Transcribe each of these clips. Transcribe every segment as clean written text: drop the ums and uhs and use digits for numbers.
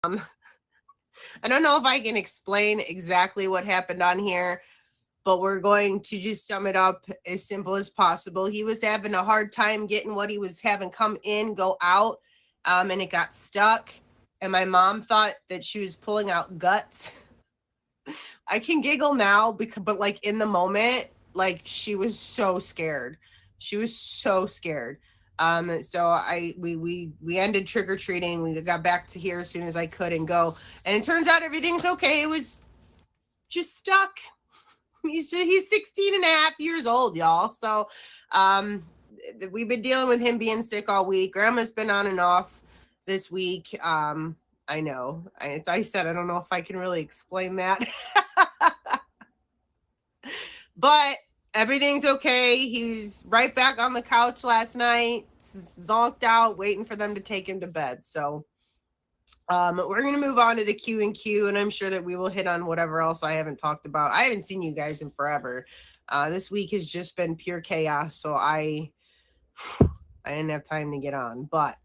I don't know if I can explain exactly what happened on here, but we're going to just sum it up as simple as possible. He was having a hard time getting what he was having come in, go out, and it got stuck. And my mom thought that she was pulling out guts. I can giggle now, but like in the moment, like she was so scared. She was so scared. So we ended trick or treating. We got back to here as soon as I could and go. And it turns out everything's okay. It was just stuck. He's 16 and a half years old, y'all. So we've been dealing with him being sick all week. Grandma's been on and off this week. I know. I said I don't know if I can really explain that. But everything's okay. He's right back on the couch last night, zonked out, waiting for them to take him to bed. So we're going to move on to the Q and Q, and I'm sure that we will hit on whatever else I haven't talked about. I haven't seen you guys in forever. This week has just been pure chaos, so I didn't have time to get on. But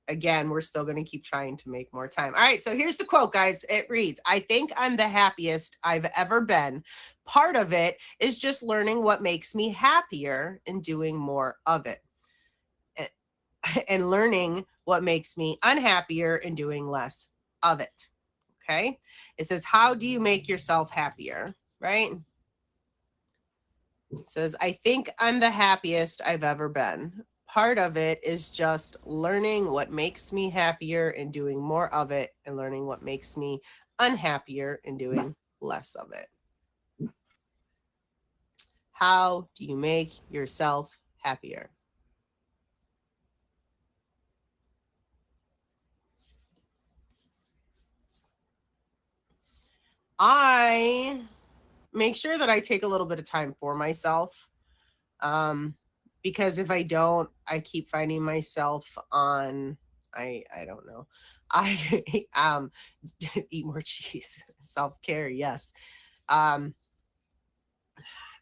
again, we're still going to keep trying to make more time. All right, so here's the quote, guys. It reads, I think I'm the happiest I've ever been. Part of it is just learning what makes me happier and doing more of it. And learning what makes me unhappier and doing less of it. Okay? It says, how do you make yourself happier? Right? It says, I think I'm the happiest I've ever been. Part of it is just learning what makes me happier and doing more of it, and learning what makes me unhappier and doing less of it. How do you make yourself happier? I make sure that I take a little bit of time for myself. Because if I don't, I keep finding myself on, I don't know. I eat more cheese. Self-care, yes. If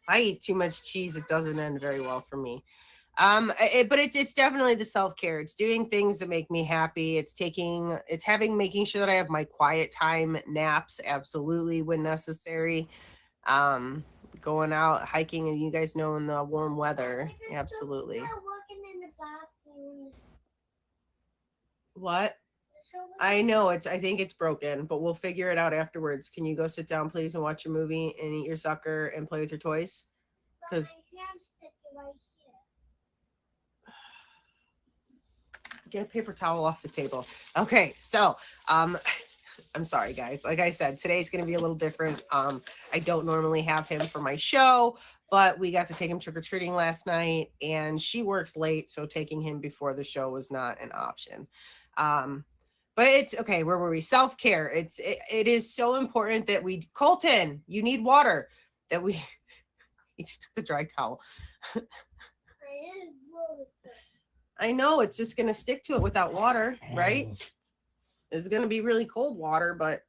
I eat too much cheese, it doesn't end very well for me. But it's definitely the self-care. It's doing things that make me happy. It's making sure that I have my quiet time, naps, absolutely when necessary. Going out hiking, and you guys know, in the warm weather, absolutely. What? I know I think it's broken, but we'll figure it out afterwards. Can you go sit down, please, and watch your movie and eat your sucker and play with your toys? Because get a paper towel off the table. Okay, so I'm sorry, guys. Like I said, today's going to be a little different. I don't normally have him for my show, but we got to take him trick-or-treating last night, and she works late, so taking him before the show was not an option. But it's okay. Where were we? Self-care. It is so important that Colton, you need water. That we he just took the dry towel. I know, it's just going to stick to it without water, right? It's going to be really cold water, but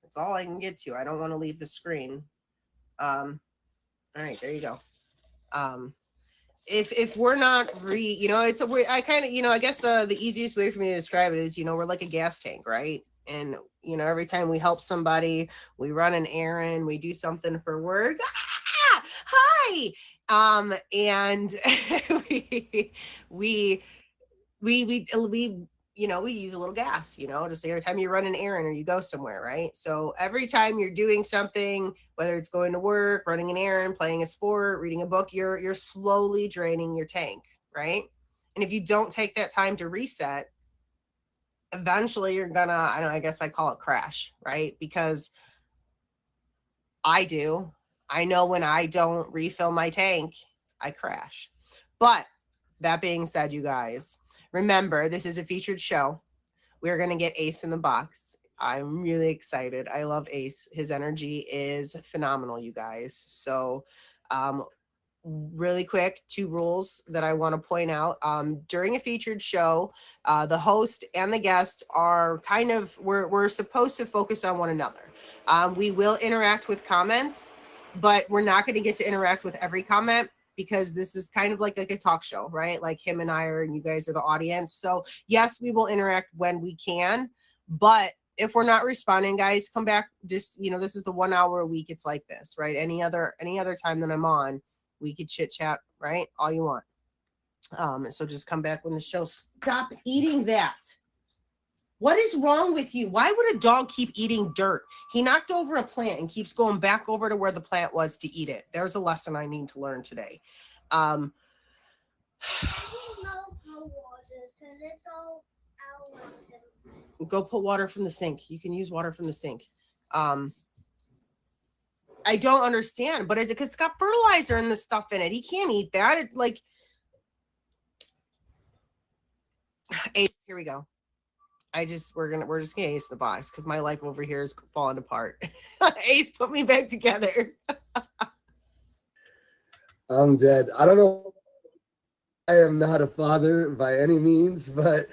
that's all I can get to. I don't want to leave the screen. All right, there you go. If we're not I kind of, I guess the easiest way for me to describe it is, we're like a gas tank, right? And, every time we help somebody, we run an errand, we do something for work. Ah, hi. And we use a little gas, just every time you run an errand or you go somewhere, right? So every time you're doing something, whether it's going to work, running an errand, playing a sport, reading a book, you're slowly draining your tank, right? And if you don't take that time to reset, eventually you're gonna, I guess I call it crash, right? Because I know when I don't refill my tank, I crash. But that being said, you guys, remember, this is a featured show. We're going to get Ace in the box. I'm really excited. I love Ace. His energy is phenomenal, you guys. So, really quick, 2 rules that I want to point out. During a featured show, the host and the guest are we're supposed to focus on one another. We will interact with comments, but we're not going to get to interact with every comment, because this is kind of like a talk show, right? Like him and I are, and you guys are the audience. So yes, we will interact when we can, But if we're not responding, guys, come back. Just, this is the 1 hour a week. It's like this, right? Any other time that I'm on, we could chit chat, right? All you want. So just come back when the show. Stop eating that. What is wrong with you? Why would a dog keep eating dirt? He knocked over a plant and keeps going back over to where the plant was to eat it. There's a lesson I need to learn today. Go put water from the sink. You can use water from the sink. I don't understand, but it's got fertilizer and the stuff in it. He can't eat that. Ace, here we go. We're just gonna ace the box because my life over here is falling apart. Ace, put me back together. I'm dead. I don't know. I am not a father by any means, but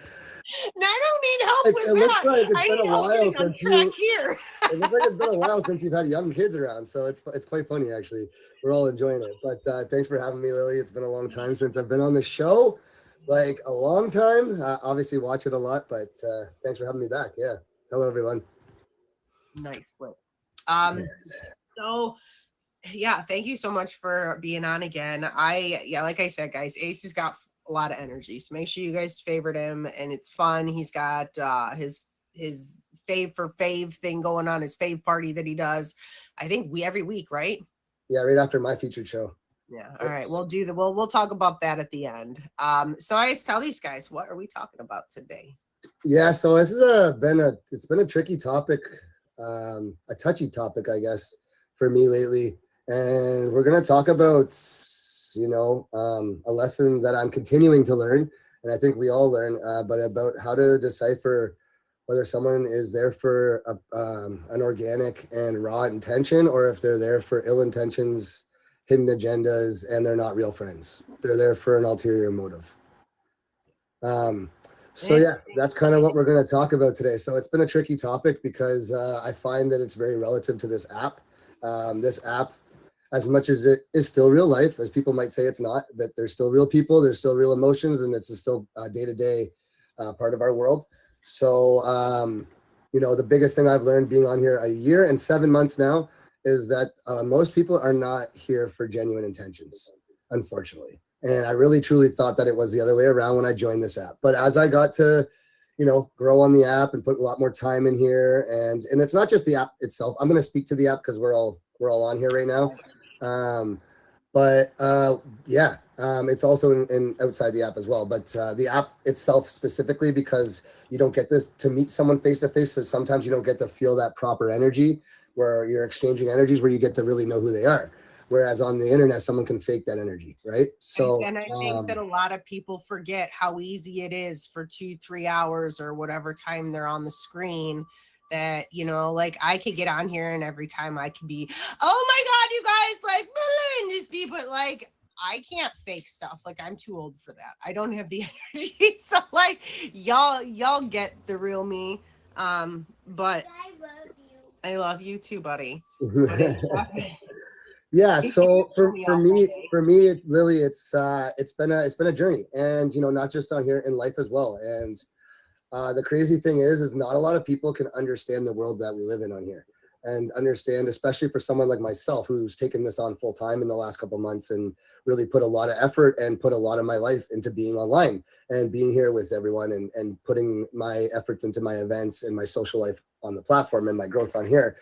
I don't need help with that. Looks like it's been a while since you. Here. It looks like it's been a while since you've had young kids around, so it's quite funny actually. We're all enjoying it. But thanks for having me, Lily. It's been a long time since I've been on the show. Like a long time. Obviously watch it a lot, but thanks for having me back. Yeah. Hello, everyone. Nice. Yes. So yeah, thank you so much for being on again. Like I said, guys, Ace has got a lot of energy, so make sure you guys favorite him, and it's fun. He's got his fave for fave thing going on, his fave party that he does. I think every week, right? Yeah, right after my featured show. Yeah. All right. We'll talk about that at the end. So I tell these guys, what are we talking about today? Yeah. So this has been a tricky topic, a touchy topic, I guess, for me lately. And we're going to talk about, a lesson that I'm continuing to learn. And I think we all learn, but about how to decipher whether someone is there for an organic and raw intention, or if they're there for ill intentions, hidden agendas, and they're not real friends. They're there for an ulterior motive. So yeah, that's kind of what we're going to talk about today. So it's been a tricky topic because I find that it's very relative to this app. This app, as much as it is still real life, as people might say it's not, but there's still real people, there's still real emotions, and it's still a day-to-day part of our world. So, the biggest thing I've learned being on here a year and 7 months now is that most people are not here for genuine intentions, unfortunately. And I really, truly thought that it was the other way around when I joined this app. But as I got to, grow on the app and put a lot more time in here, and it's not just the app itself. I'm going to speak to the app because we're all on here right now. It's also in outside the app as well. But the app itself specifically, because you don't get to meet someone face to face, so sometimes you don't get to feel that proper energy where you're exchanging energies, where you get to really know who they are. Whereas on the internet, someone can fake that energy, right? So, and I think that a lot of people forget how easy it is for 2-3 hours or whatever time they're on the screen. That, I could get on here and every time I can be, oh my God, you guys, and just be, but I can't fake stuff. I'm too old for that. I don't have the energy. So y'all get the real me. But I love you. I love you too, buddy. Yeah. So for me, Lily, it's been a journey, and not just on here, in life as well. And the crazy thing is not a lot of people can understand the world that we live in on here, and understand, especially for someone like myself who's taken this on full time in the last couple of months and really put a lot of effort and put a lot of my life into being online and being here with everyone, and putting my efforts into my events and my social life on the platform and my growth on here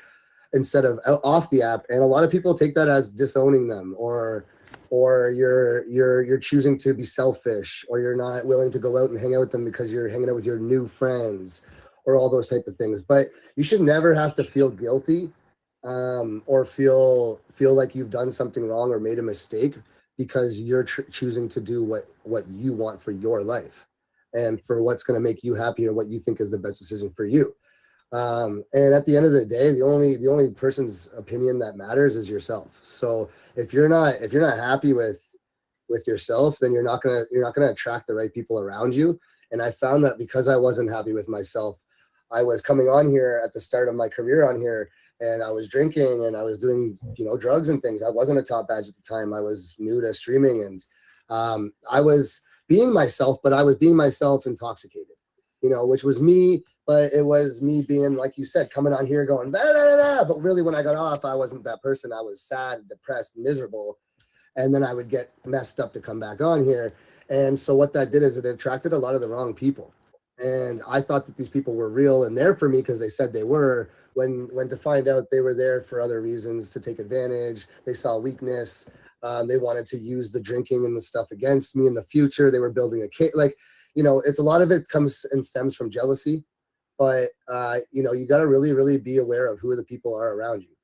instead of off the app. And a lot of people take that as disowning them, or you're choosing to be selfish, or you're not willing to go out and hang out with them because you're hanging out with your new friends, or all those type of things. But you should never have to feel guilty or feel like you've done something wrong or made a mistake because you're choosing to do what you want for your life and for what's going to make you happy, or what you think is the best decision for you. And at the end of the day, the only person's opinion that matters is yourself. So if you're not happy with yourself, then you're not gonna attract the right people around you. And I found that because I wasn't happy with myself, I was coming on here at the start of my career on here, and I was drinking and I was doing drugs and things. I wasn't a top badge at the time. I was new to streaming, and I was being myself, but I was being myself intoxicated, which was me. but it was me being, like you said, coming on here going, da, da, da, da. But really when I got off, I wasn't that person. I was sad, depressed, miserable. And then I would get messed up to come back on here. And so what that did is it attracted a lot of the wrong people. And I thought that these people were real and there for me because they said they were, when to find out they were there for other reasons, to take advantage. They saw weakness. They wanted to use the drinking and the stuff against me in the future. They were building a case. Like, you know, it's a lot of it comes and stems from jealousy. But, you know, you got to really, really be aware of who the people are around you,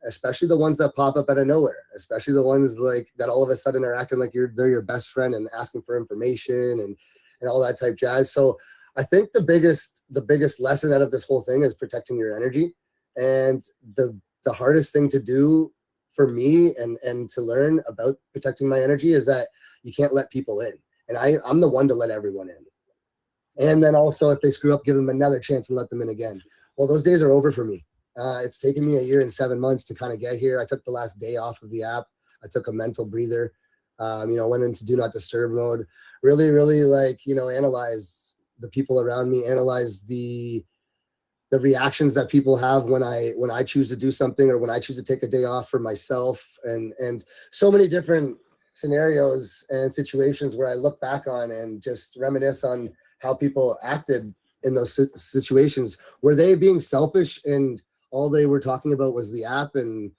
especially the ones that pop up out of nowhere, especially the ones like that all of a sudden are acting like they're your best friend and asking for information and all that type jazz. So I think the biggest lesson out of this whole thing is protecting your energy. And the hardest thing to do for me and to learn about protecting my energy is that you can't let people in. And I'm the one to let everyone in. And then also if they screw up, give them another chance and let them in again. Well, those days are over for me. It's taken me 1 year and 7 months to kind of get here. I took the last day off of the app. I took a mental breather, you know, went into do not disturb mode, really, really like, you know, analyze the people around me, analyze the reactions that people have when I choose to do something or when I choose to take a day off for myself, and so many different scenarios and situations where I look back on and just reminisce on how people acted in those situations. Were they being selfish and all they were talking about was the app and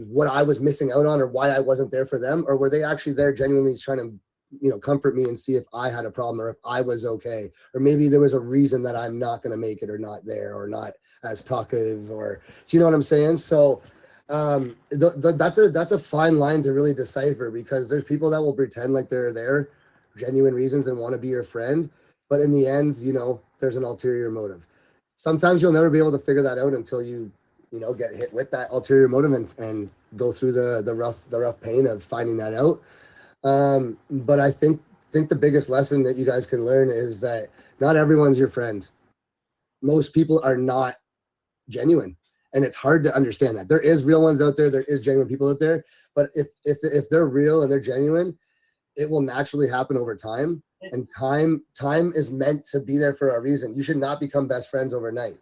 what I was missing out on or why I wasn't there for them? Or were they actually there genuinely trying to, you know, comfort me and see if I had a problem or if I was okay? Or maybe there was a reason that I'm not going to make it or not there or not as talkative, or do you know what I'm saying? So that's a fine line to really decipher, because there's people that will pretend like they're there, genuine reasons, and want to be your friend. But in the end, you know, there's an ulterior motive. Sometimes you'll never be able to figure that out until you know, get hit with that ulterior motive and go through the rough pain of finding that out. But I think the biggest lesson that you guys can learn is that not everyone's your friend. Most people are not genuine, and it's hard to understand that. There is real ones out there. There is genuine people out there. But if they're real and they're genuine, it will naturally happen over time. And time is meant to be there for a reason. You should not become best friends overnight.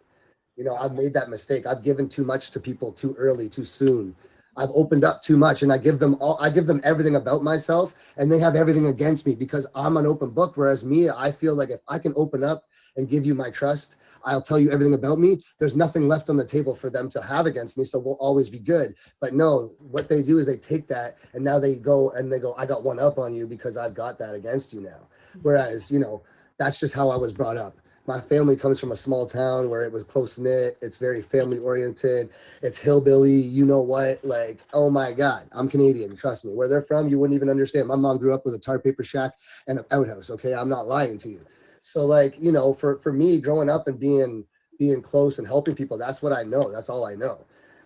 You know, I've made that mistake. I've given too much to people too early, too soon. I've opened up too much, and I give them everything about myself, and they have everything against me because I'm an open book. Whereas me, I feel like if I can open up and give you my trust, I'll tell you everything about me. There's nothing left on the table for them to have against me, so we'll always be good. But no, what they do is they take that, and now they go, I got one up on you because I've got that against you now. Whereas, you know, that's just how I was brought up. My family comes from a small town where it was close knit. It's very family oriented. It's hillbilly, you know what? Like, oh my God, I'm Canadian. Trust me. Where they're from, you wouldn't even understand. My mom grew up with a tar paper shack and an outhouse. Okay, I'm not lying to you. So, like, you know, for me, growing up and being close and helping people, that's what I know. That's all I know.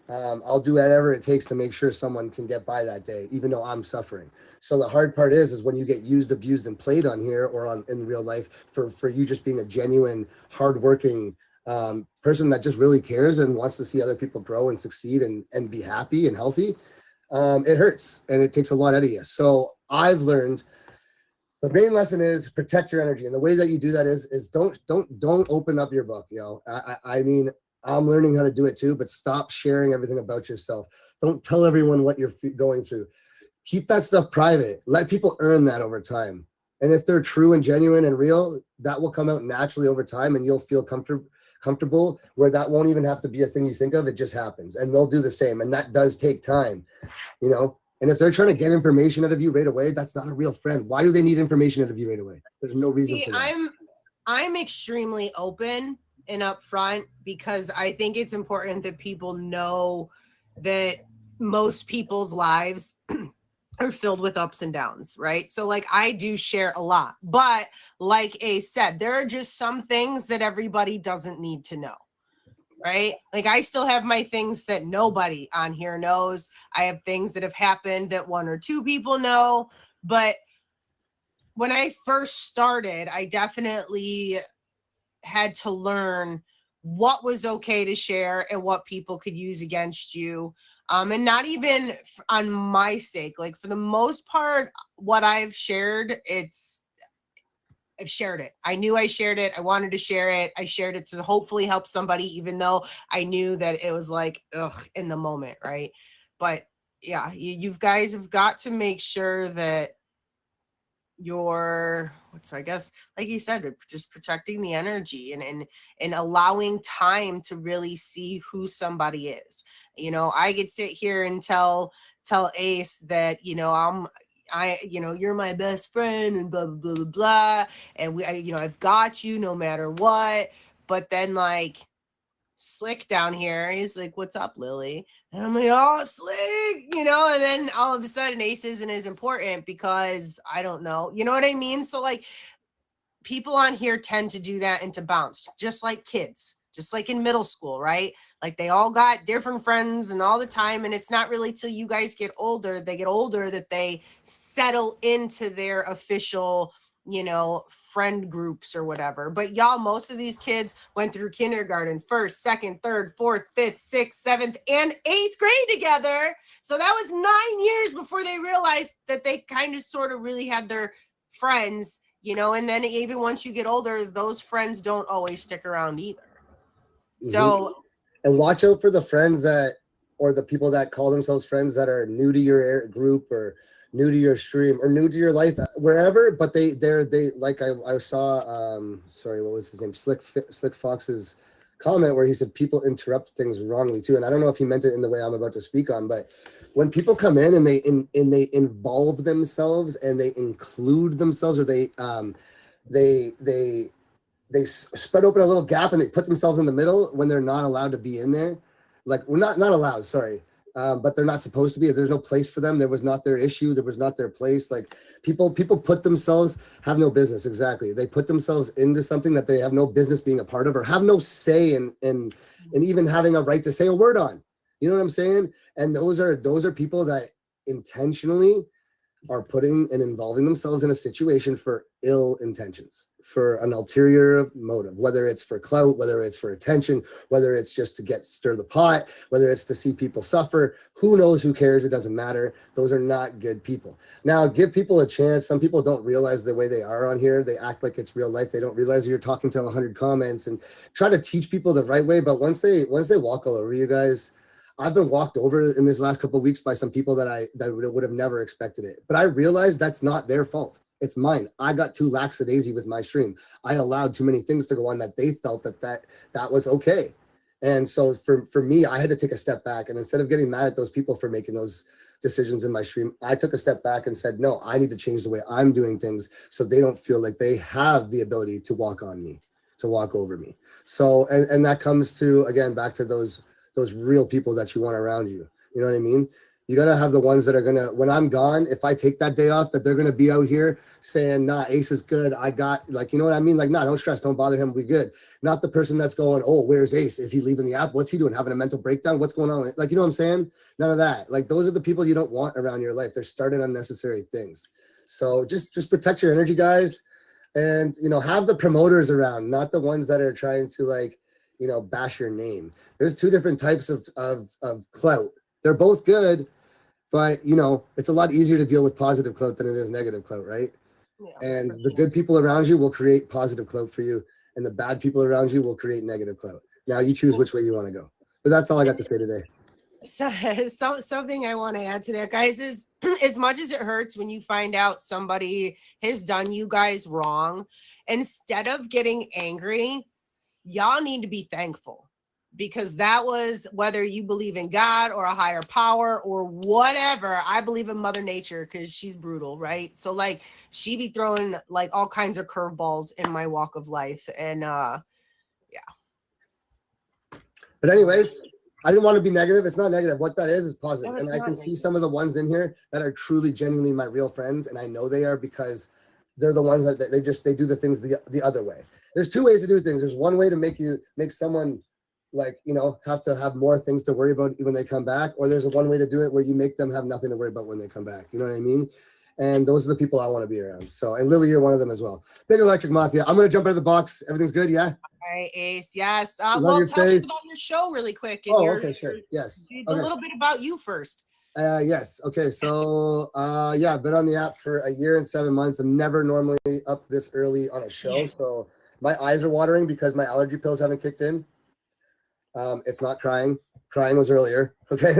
I'll do whatever it takes to make sure someone can get by that day, even though I'm suffering. So the hard part is when you get used, abused, and played on here or in real life for you just being a genuine, hardworking person that just really cares and wants to see other people grow and succeed and be happy and healthy. It hurts and it takes a lot out of you. So I've learned the main lesson is protect your energy, and the way that you do that is don't open up your book. You know, I mean, I'm learning how to do it too, but stop sharing everything about yourself. Don't tell everyone what you're going through. Keep that stuff private. Let people earn that over time. And if they're true and genuine and real, that will come out naturally over time, and you'll feel comfortable where that won't even have to be a thing you think of. It just happens, and they'll do the same. And that does take time, you know. And if they're trying to get information out of you right away, that's not a real friend. Why do they need information out of you right away? There's no reason for that. I'm extremely open and upfront because I think it's important that people know that most people's lives are filled with ups and downs, right? So like I do share a lot, but like Ace said, there are just some things that everybody doesn't need to know. Right? Like I still have my things that nobody on here knows. I have things that have happened that one or two people know. But when I first started, I definitely had to learn what was okay to share and what people could use against you. And not even on my sake. Like for the most part, what I've shared, it's I've shared it. I knew I shared it. I wanted to share it. I shared it to hopefully help somebody, even though I knew that it was like, ugh, in the moment, right? But yeah, you guys have got to make sure that so I guess, like you said, just protecting the energy and allowing time to really see who somebody is. You know, I could sit here and tell Ace that, you know, you're my best friend and blah, blah, blah, blah. And I've got you no matter what. But then like Slick down here, he's like, what's up, Lily? And I'm like, oh, Slick, you know, and then all of a sudden Ace isn't as important because I don't know, you know what I mean? So like people on here tend to do that and to bounce, just like kids, just like in middle school, right? Like they all got different friends and all the time. And it's not really till you guys get older, that they settle into their official, you know, friend groups or whatever. But y'all, most of these kids went through kindergarten, first, second, third, fourth, fifth, sixth, seventh, and eighth grade together. So that was 9 years before they realized that they kind of sort of really had their friends, you know. And then even once you get older, those friends don't always stick around either. So, and watch out for the friends or the people that call themselves friends that are new to your group or new to your stream or new to your life, wherever, but they like I saw, sorry, what was his name? Slick Fox's comment where he said people interrupt things wrongly too. And I don't know if he meant it in the way I'm about to speak on, but when people come in and they involve themselves and they include themselves, or they spread open a little gap and they put themselves in the middle when they're not allowed to be in there. Like, we're not allowed, sorry. But they're not supposed to be. There's no place for them. There was not their issue. There was not their place. Like people put themselves, have no business. Exactly. They put themselves into something that they have no business being a part of, or have no say in even having a right to say a word on. You know what I'm saying? And those are people that intentionally are putting and involving themselves in a situation for ill intentions, for an ulterior motive, whether it's for clout, whether it's for attention, whether it's just to stir the pot, whether it's to see people suffer. Who knows? Who cares? It doesn't matter. Those are not good people. Now, give people a chance. Some people don't realize the way they are on here. They act like it's real life. They don't realize you're talking to 100 comments, and try to teach people the right way. But once they walk all over you guys, I've been walked over in this last couple of weeks by some people that would have never expected it. But I realized that's not their fault. It's mine. I got too lackadaisy with my stream. I allowed too many things to go on that they felt that was okay. And so for me, I had to take a step back. And instead of getting mad at those people for making those decisions in my stream, I took a step back and said, no, I need to change the way I'm doing things so they don't feel like they have the ability to walk on me, to walk over me. So, and that comes to, again, back to those real people that you want around you. You know what I mean? You got to have the ones that are going to, when I'm gone, if I take that day off, that they're going to be out here saying, nah, Ace is good. I got, like, you know what I mean? Like, nah, don't stress. Don't bother him. We good. Not the person that's going, oh, where's Ace? Is he leaving the app? What's he doing? Having a mental breakdown? What's going on? Like, you know what I'm saying? None of that. Like, those are the people you don't want around your life. They're starting unnecessary things. So just protect your energy, guys. And, you know, have the promoters around, not the ones that are trying to, like, you know, bash your name. There's two different types of clout. They're both good, but, you know, it's a lot easier to deal with positive clout than it is negative clout, right? Yeah, and the good people around you will create positive clout for you, and the bad people around you will create negative clout. Now you choose which way you want to go. But that's all I got to say today. So something I want to add to that, guys, is as much as it hurts when you find out somebody has done you guys wrong, instead of getting angry, y'all need to be thankful, because that was, whether you believe in God or a higher power or whatever. I believe in Mother Nature because she's brutal, right? So like she be throwing like all kinds of curveballs in my walk of life. And yeah. But anyways, I didn't want to be negative. It's not negative. What that is positive. And I can see some of the ones in here that are truly, genuinely my real friends. And I know they are, because they're the ones that they do the things the other way. There's two ways to do things. There's one way to make someone, like, you know, have to have more things to worry about when they come back, or there's one way to do it where you make them have nothing to worry about when they come back. You know what I mean? And those are the people I want to be around. So, and Lily, you're one of them as well. Big Electric Mafia. I'm going to jump out of the box. Everything's good, yeah? All right, Ace. Yes. Well, tell us about your show really quick. And okay, sure. Yes. A little bit about you first. Yes. Okay. So, yeah, I've been on the app for 1 year and 7 months. I'm never normally up this early on a show. So my eyes are watering because my allergy pills haven't kicked in. It's not crying. Crying was earlier. Okay.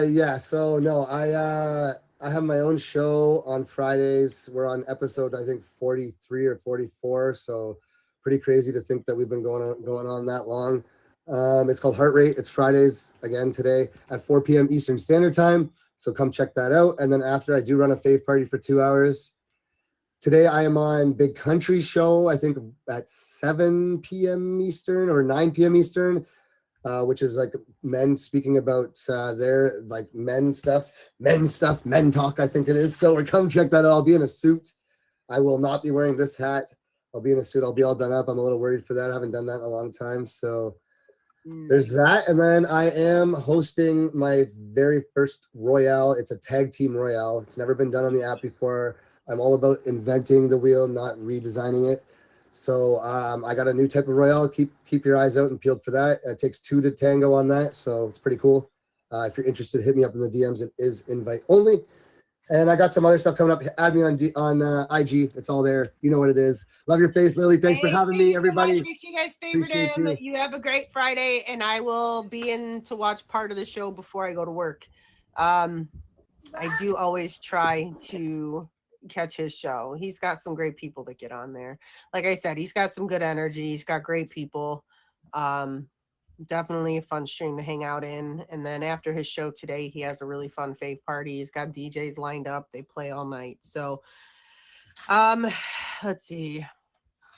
Yeah. So no, I have my own show on Fridays. We're on episode, I think 43 or 44. So pretty crazy to think that we've been going on that long. It's called Heart Rate. It's Fridays again today at 4 p.m. Eastern Standard Time. So come check that out. And then after, I do run a fave party for 2 hours. Today I am on Big Country Show, I think at 7 p.m. Eastern or 9 p.m. Eastern, which is like men speaking about their like men talk, I think it is. So come check that out. I'll be in a suit. I will not be wearing this hat. I'll be in a suit. I'll be all done up. I'm a little worried for that. I haven't done that in a long time. So there's that. And then I am hosting my very first Royale. It's a tag team Royale. It's never been done on the app before. I'm all about inventing the wheel, not redesigning it. So I got a new type of Royale. Keep your eyes out and peeled for that. It takes 2 to tango on that. So it's pretty cool. If you're interested, hit me up in the DMs. It is invite only. And I got some other stuff coming up. Add me on IG. It's all there. You know what it is. Love your face, Lily. Thanks for having me, everybody. So much. You guys favorite him. You have a great Friday, and I will be in to watch part of the show before I go to work. I do always try to catch his show. He's got some great people that get on there. Like I said, he's got some good energy. He's got great people. Definitely a fun stream to hang out in. And then after his show today, he has a really fun fave party. He's got DJs lined up. They play all night. So let's see.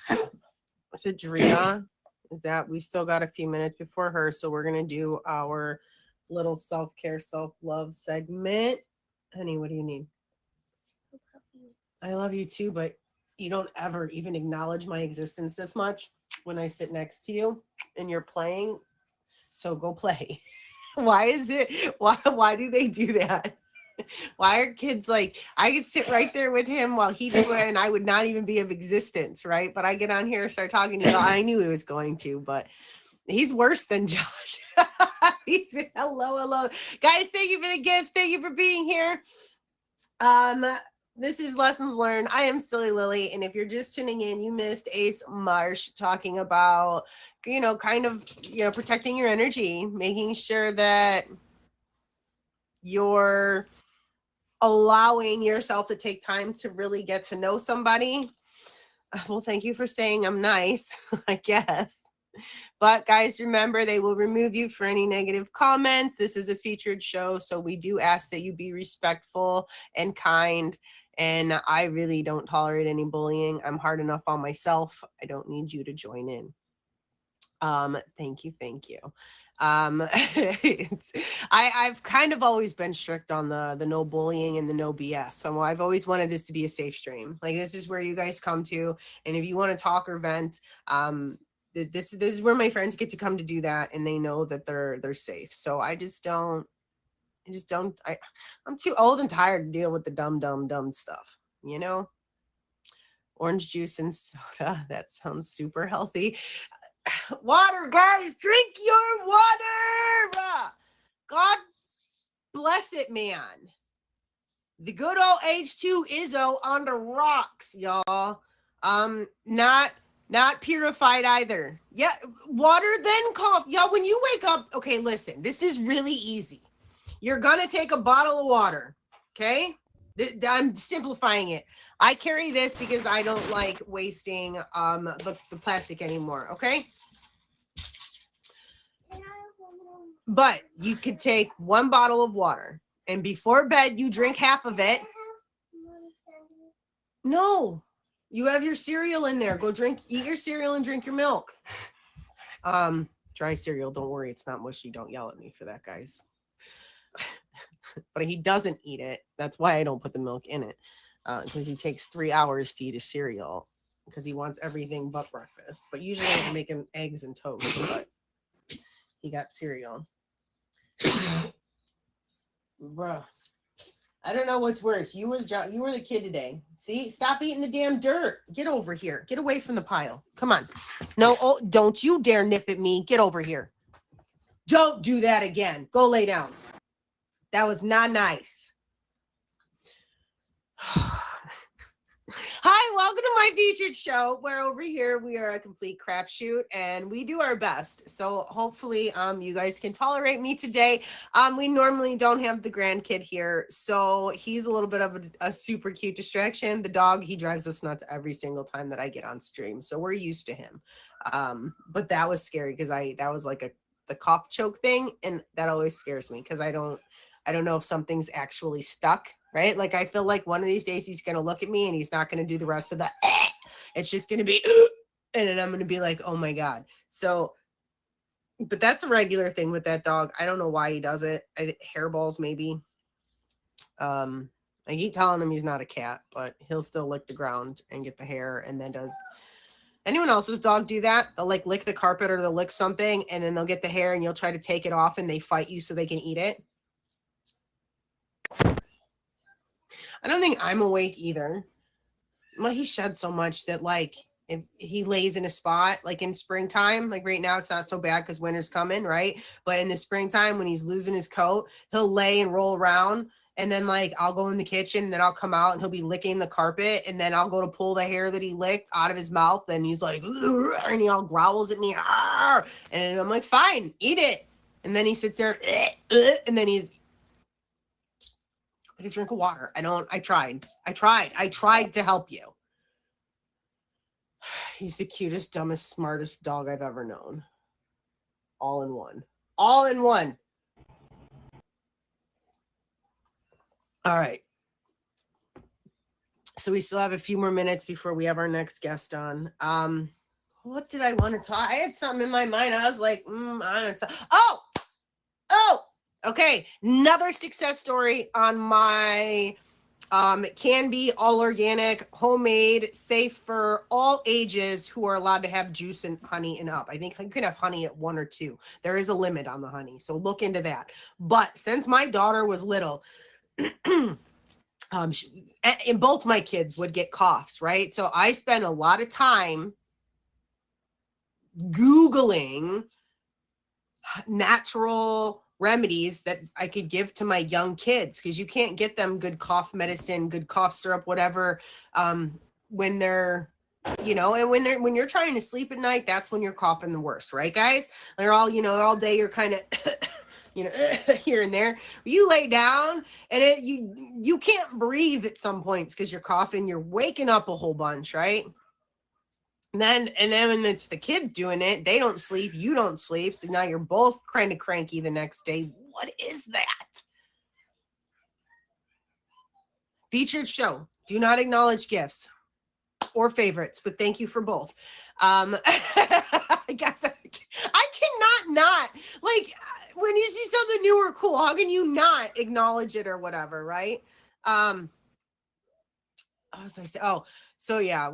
Is it Drea? Is that we still got a few minutes before her, so we're gonna do our little self-care, self-love segment. Honey, what do you need? I love you too, but you don't ever even acknowledge my existence this much when I sit next to you and you're playing. So go play. Why do they do that? Why are kids like, I could sit right there with him while he do it and I would not even be of existence, right? But I get on here and start talking to you. I knew he was going to, but he's worse than Josh. He's been hello. Guys, thank you for the gifts. Thank you for being here. This is Lessons Learned. I am Silly Lily, and if you're just tuning in, you missed Ace Marsh talking about, kind of, protecting your energy, making sure that you're allowing yourself to take time to really get to know somebody. Well, thank you for saying I'm nice, I guess. But guys, remember, they will remove you for any negative comments. This is a featured show, so we do ask that you be respectful and kind. And I really don't tolerate any bullying. I'm hard enough on myself. I don't need you to join in. Thank you. I've kind of always been strict on the no bullying and the no BS. So I've always wanted this to be a safe stream. Like, this is where you guys come to, and if you want to talk or vent, this is where my friends get to come to do that, and they know that they're safe. So I'm too old and tired to deal with the dumb stuff, Orange juice and soda. That sounds super healthy. Water, guys, drink your water. God bless it, man. The good old H2 Izzo on the rocks, y'all. Not purified either. Yeah, water, then coffee. Y'all, when you wake up, okay, listen, this is really easy. You're going to take a bottle of water, okay? I'm simplifying it. I carry this because I don't like wasting the plastic anymore, okay? But you could take 1 bottle of water, and before bed, you drink half of it. No, you have your cereal in there. Go eat your cereal and drink your milk. Dry cereal, don't worry, it's not mushy. Don't yell at me for that, guys. But he doesn't eat it. That's why I don't put the milk in it, because he takes 3 hours to eat a cereal because he wants everything but breakfast. But usually I make him eggs and toast, but he got cereal. Bruh, I don't know what's worse. You were the kid today. See, stop eating the damn dirt. Get over here. Get away from the pile. Come on. No, don't you dare nip at me. Get over here. Don't do that again. Go lay down. That was not nice. Hi, welcome to my featured show, where over here we are a complete crapshoot and we do our best. So hopefully you guys can tolerate me today. We normally don't have the grandkid here, so he's a little bit of a super cute distraction. The dog, he drives us nuts every single time that I get on stream, so we're used to him. But that was scary because that was like the cough choke thing, and that always scares me because I don't know if something's actually stuck, right? Like, I feel like one of these days he's going to look at me and he's not going to do the rest of the, it's just going to be, and then I'm going to be like, oh my God. So, but that's a regular thing with that dog. I don't know why he does it. Hairballs, maybe. I keep telling him he's not a cat, but he'll still lick the ground and get the hair. And then does anyone else's dog do that? They'll like lick the carpet or they'll lick something and then they'll get the hair and you'll try to take it off and they fight you so they can eat it. I don't think I'm awake either. Well, he sheds so much that, like, if he lays in a spot, like in springtime, like right now, it's not so bad because winter's coming, right? But in the springtime, when he's losing his coat, he'll lay and roll around. And then, like, I'll go in the kitchen and then I'll come out and he'll be licking the carpet. And then I'll go to pull the hair that he licked out of his mouth. And he's like, and he all growls at me. And I'm like, fine, eat it. And then he sits there and then he's, a drink of water. I tried to help you. He's the cutest, dumbest, smartest dog I've ever known. All in one. All right. So we still have a few more minutes before we have our next guest on. What did I want to talk? I had something in my mind. I was like, I don't know. Oh, okay, another success story on my can be all organic, homemade, safe for all ages who are allowed to have juice and honey and up. I think you can have honey at 1 or 2. There is a limit on the honey, so look into that. But since my daughter was little, and both my kids would get coughs, right? So I spent a lot of time Googling natural remedies that I could give to my young kids, because you can't get them good cough medicine, good cough syrup, whatever, when they're, and when you're trying to sleep at night, that's when you're coughing the worst, right, guys? They're all, all day you're kind of here and there. You lay down and you can't breathe at some points because you're coughing, you're waking up a whole bunch, right? And then when it's the kids doing it, they don't sleep, you don't sleep. So now you're both kind of cranky the next day. What is that? Featured show. Do not acknowledge gifts or favorites, but thank you for both. I guess I cannot not, like, when you see something new or cool, how can you not acknowledge it or whatever, right? What was I say? Oh, so yeah,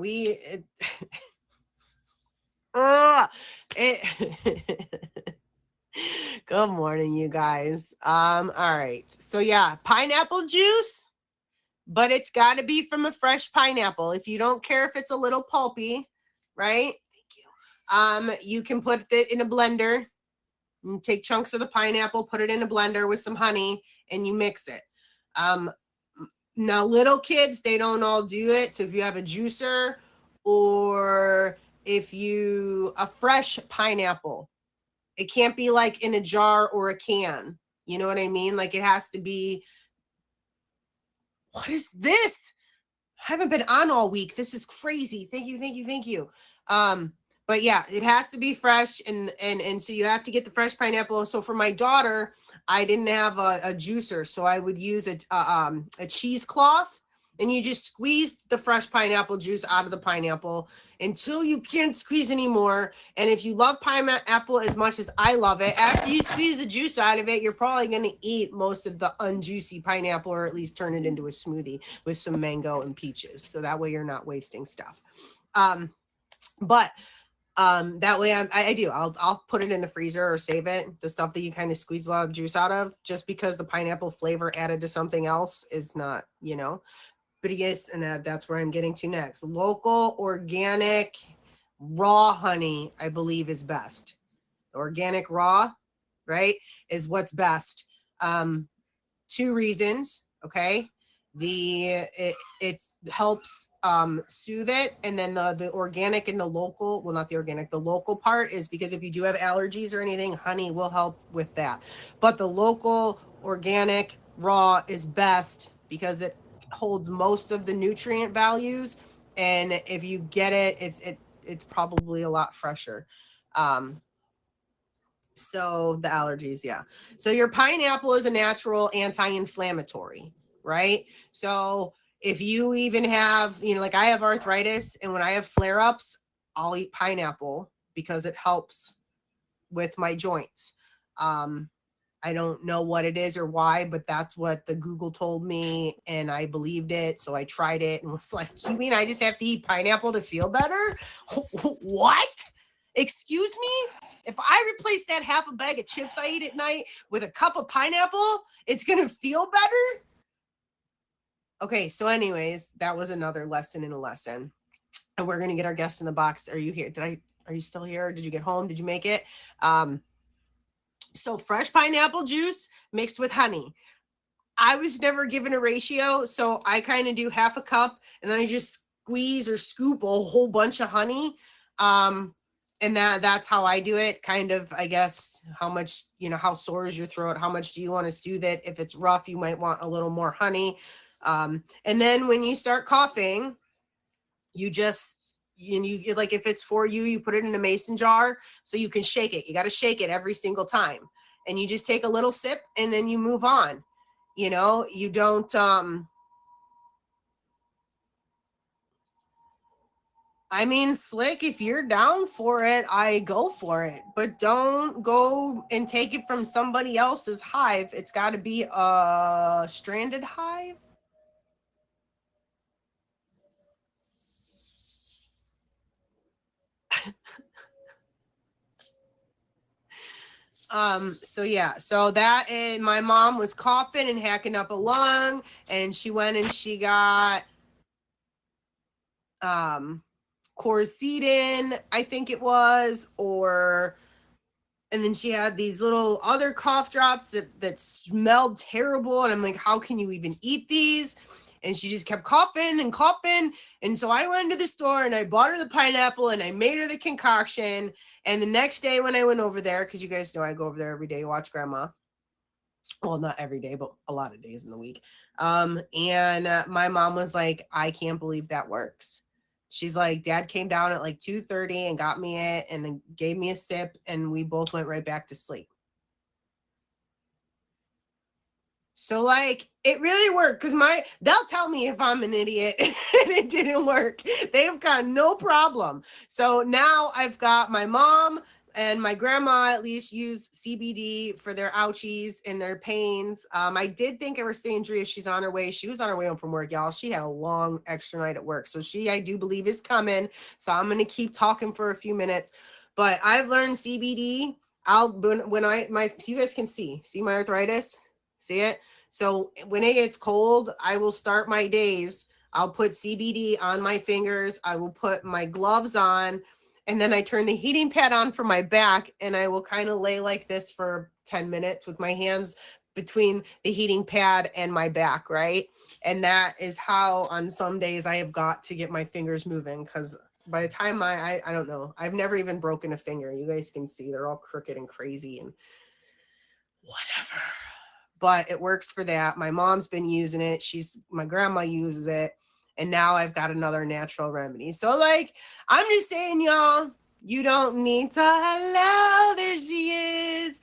Good morning, you guys. All right. So yeah, pineapple juice, but it's got to be from a fresh pineapple. If you don't care if it's a little pulpy, right? Thank you. You can put it in a blender and take chunks of the pineapple, put it in a blender with some honey, and you mix it. Now little kids, they don't all do it. So if you have a juicer or a fresh pineapple, it can't be like in a jar or a can. You know what I mean? Like, it has to be, what is this? I haven't been on all week. This is crazy. Thank you. But yeah, it has to be fresh. And so you have to get the fresh pineapple. So for my daughter, I didn't have a juicer. So I would use a cheesecloth. And you just squeeze the fresh pineapple juice out of the pineapple until you can't squeeze anymore. And if you love pineapple as much as I love it, after you squeeze the juice out of it, you're probably going to eat most of the unjuicy pineapple, or at least turn it into a smoothie with some mango and peaches. So that way you're not wasting stuff. But that way I do. I'll put it in the freezer or save it. The stuff that you kind of squeeze a lot of juice out of, just because the pineapple flavor added to something else is not, But yes, and that's where I'm getting to next. Local, organic, raw honey, I believe, is best. Organic raw, right, is what's best. 2 reasons, okay? It helps soothe it, and then the organic and the local, well, not the organic, the local part is because if you do have allergies or anything, honey will help with that. But the local organic raw is best because it holds most of the nutrient values, and if you get it, it's probably a lot fresher. So the allergies, yeah. So your pineapple is a natural anti-inflammatory, right? So if you even have, like I have arthritis, and when I have flare-ups, I'll eat pineapple because it helps with my joints. I don't know what it is or why, but that's what the Google told me, and I believed it. So I tried it and was like, you mean I just have to eat pineapple to feel better? What? Excuse me? If I replace that half a bag of chips I eat at night with a cup of pineapple, it's going to feel better? Okay, so anyways, that was another lesson in a lesson. And we're going to get our guest in the box. Are you here? Are you still here? Did you get home? Did you make it? So fresh pineapple juice mixed with honey. I was never given a ratio, so I kind of do half a cup, and then I just squeeze or scoop a whole bunch of honey. And that's how I do it. Kind of, I guess, how much, how sore is your throat? How much do you want to soothe it? If it's rough, you might want a little more honey. And then when you start coughing, you like, if it's for you, you put it in a mason jar so you can shake it. You got to shake it every single time. And you just take a little sip and then you move on. You don't, I mean, Slick, if you're down for it, I go for it. But don't go and take it from somebody else's hive. It's got to be a stranded hive. So yeah, so that is, my mom was coughing and hacking up a lung, and she went and she got Coricidin, I think it was, and then she had these little other cough drops that smelled terrible, and I'm like, how can you even eat these? And she just kept coughing and coughing. And so I went to the store and I bought her the pineapple and I made her the concoction. And the next day when I went over there, because you guys know I go over there every day to watch grandma. Well, not every day, but a lot of days in the week. And my mom was like, I can't believe that works. She's like, Dad came down at like 2:30 and got me it and then gave me a sip, and we both went right back to sleep. So like, it really worked, because they'll tell me if I'm an idiot and it didn't work. They've got no problem. So now I've got my mom and my grandma at least use CBD for their ouchies and their pains. I did think I was saying Drea, she's on her way. She was on her way home from work, y'all. She had a long extra night at work. So I do believe is coming. So I'm going to keep talking for a few minutes. But I've learned CBD. You guys can see my arthritis. See it? So when it gets cold, I will start my days. I'll put CBD on my fingers. I will put my gloves on, and then I turn the heating pad on for my back, and I will kind of lay like this for 10 minutes with my hands between the heating pad and my back, right? And that is how on some days I have got to get my fingers moving, because by the time I don't know, I've never even broken a finger. You guys can see they're all crooked and crazy and whatever. But it works for that. My mom's been using it. My grandma uses it. And now I've got another natural remedy. So like, I'm just saying, y'all, you don't need to, hello, there she is.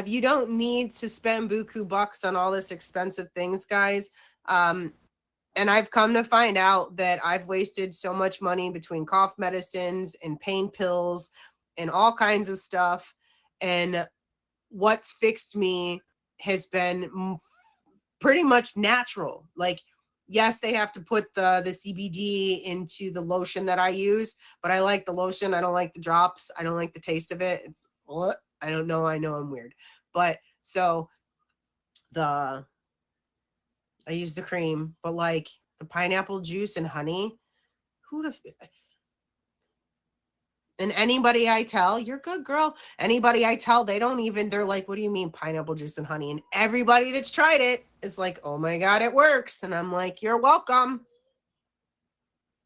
You don't need to spend buku bucks on all this expensive things, guys. And I've come to find out that I've wasted so much money between cough medicines and pain pills and all kinds of stuff. And what's fixed me has been pretty much natural. Like, yes, they have to put the CBD into the lotion that I use, but I like the lotion. I don't like the drops. I don't like the taste of it. It's what? I don't know. I know I'm weird. But so I use the cream, but like the pineapple juice and honey, And anybody I tell, you're good, girl. Anybody I tell, they're like, what do you mean pineapple juice and honey? And everybody that's tried it is like, oh my God, it works. And I'm like, you're welcome.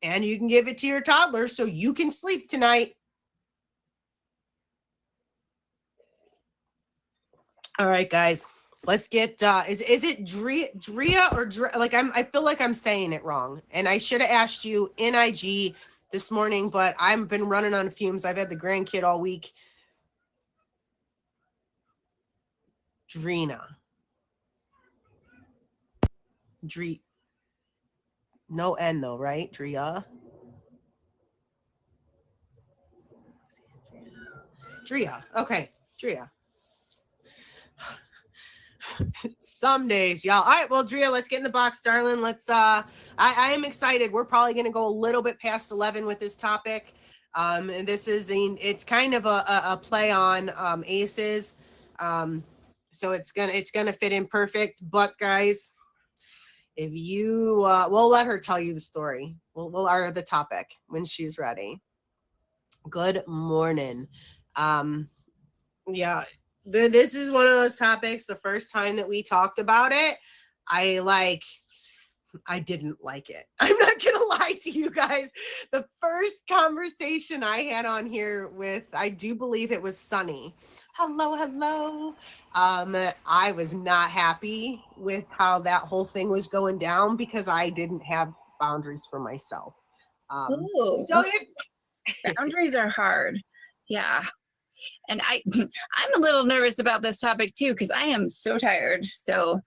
And you can give it to your toddler so you can sleep tonight. All right, guys, let's get, is it Drea or like, I feel like I'm saying it wrong. And I should have asked you in IG this morning, but I've been running on fumes. I've had the grandkid all week. Drina. No N though, right? Drea. Okay. Drea. Some days, y'all. All right, well, Drea, let's get in the box, darling. Let's I am excited. We're probably gonna go a little bit past 11 with this topic. And this is it's kind of a play on aces. So it's gonna fit in perfect. But guys, if you we'll let her tell you the story. We'll the topic when she's ready. Good morning. Yeah, this is one of those topics. The first time that we talked about it, I didn't like it. I'm not gonna lie to you guys. The first conversation I had on here with, I do believe it was Sunny. Hello. I was not happy with how that whole thing was going down because I didn't have boundaries for myself. Boundaries are hard. Yeah. And I'm a little nervous about this topic too, because I am so tired. So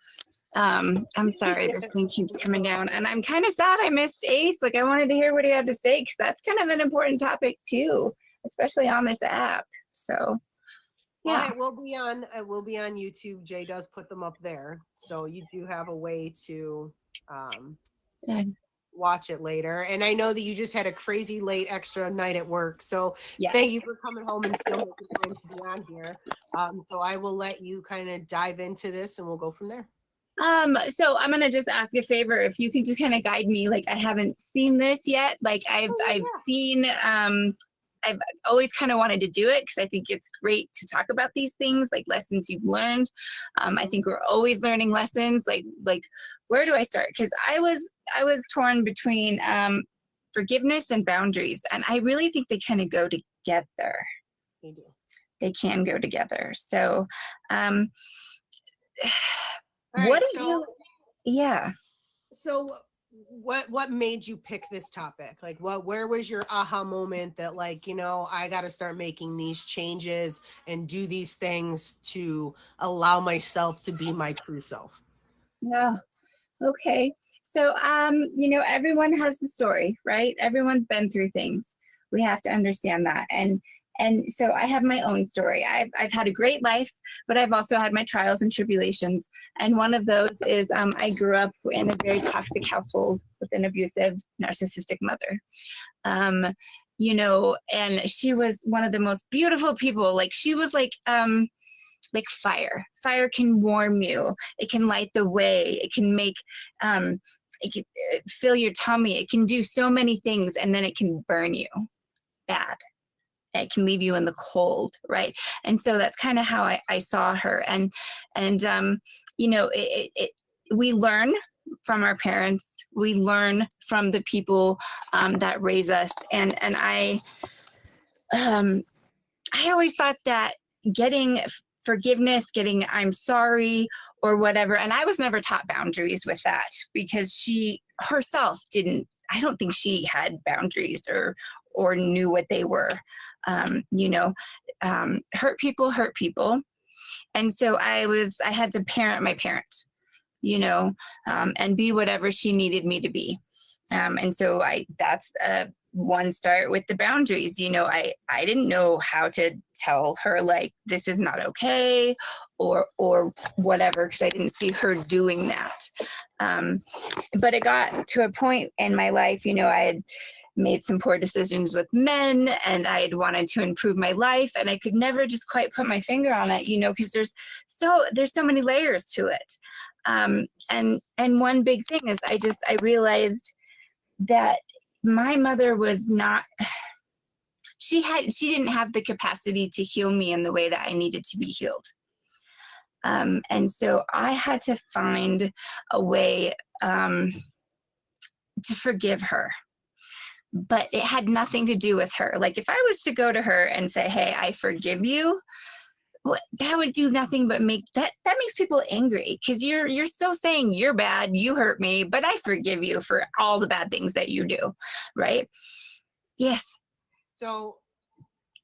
I'm sorry, this thing keeps coming down. And I'm kind of sad I missed Ace. Like, I wanted to hear what he had to say, because that's kind of an important topic too, especially on this app. So yeah. Well, it will be on YouTube. Jay does put them up there. So you do have a way to watch it later. And I know that you just had a crazy late extra night at work. So yes. Thank you for coming home and still making time to be on here. So I will let you kind of dive into this and we'll go from there. So I'm gonna just ask a favor, if you can just kind of guide me. Like, I haven't seen this yet. Like, I've seen I've always kind of wanted to do it because I think it's great to talk about these things, like lessons you've learned. I think we're always learning lessons. Like where do I start? Because I was torn between forgiveness and boundaries, and I really think they kind of go together. They do. They can go together. So, yeah. So what made you pick this topic? Like, where was your aha moment that, like, you know, I got to start making these changes and do these things to allow myself to be my true self? Yeah. Okay. So, you know, everyone has the story, right? Everyone's been through things. We have to understand that. And so I have my own story. I've had a great life, but I've also had my trials and tribulations. And one of those is I grew up in a very toxic household with an abusive, narcissistic mother. You know, and she was one of the most beautiful people. Like, she was like fire. Fire can warm you. It can light the way. It can make, it can fill your tummy. It can do so many things, and then it can burn you bad. It can leave you in the cold, right? And so that's kind of how I saw her. And you know, we learn from our parents. We learn from the people that raise us. And I always thought that getting forgiveness, getting I'm sorry or whatever, and I was never taught boundaries with that, because she herself I don't think she had boundaries or knew what they were. You know, hurt people. And so I had to parent my parents, you know, and be whatever she needed me to be. And so that's one start with the boundaries. You know, I didn't know how to tell her, like, this is not okay or whatever, because I didn't see her doing that. But it got to a point in my life, you know, I had made some poor decisions with men, and I had wanted to improve my life, and I could never just quite put my finger on it, you know, because there's so many layers to it. And one big thing is I realized that my mother was not, she didn't have the capacity to heal me in the way that I needed to be healed. And so I had to find a way to forgive her. But it had nothing to do with her. Like if I was to go to her and say, hey, I forgive you, well, that would do nothing but make that makes people angry, because you're still saying you're bad, you hurt me, but I forgive you for all the bad things that you do, right? Yes. So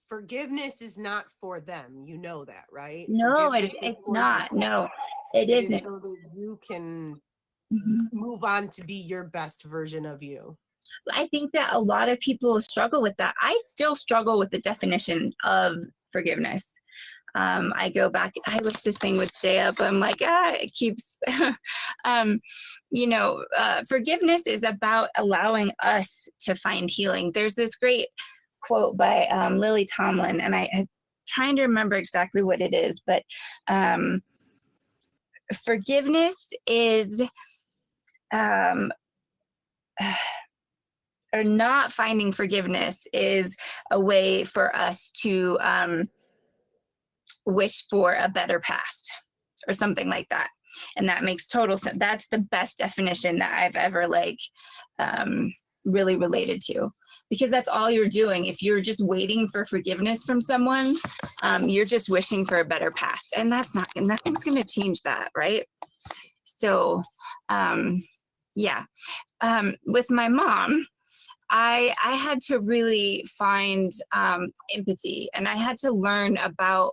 forgiveness is not for them. You know that, right? No, it's not. No, it isn't. Is so that you can move on to be your best version of you. I think that a lot of people struggle with that. I still struggle with the definition of forgiveness. I go back, I wish this thing would stay up. I'm like, it keeps, forgiveness is about allowing us to find healing. There's this great quote by Lily Tomlin, and I'm trying to remember exactly what it is, but forgiveness is, or not finding forgiveness is a way for us to wish for a better past or something like that. And that makes total sense. That's the best definition that I've ever really related to, because that's all you're doing. If you're just waiting for forgiveness from someone, you're just wishing for a better past, and nothing's going to change that, right? So with my mom, I had to really find empathy, and I had to learn about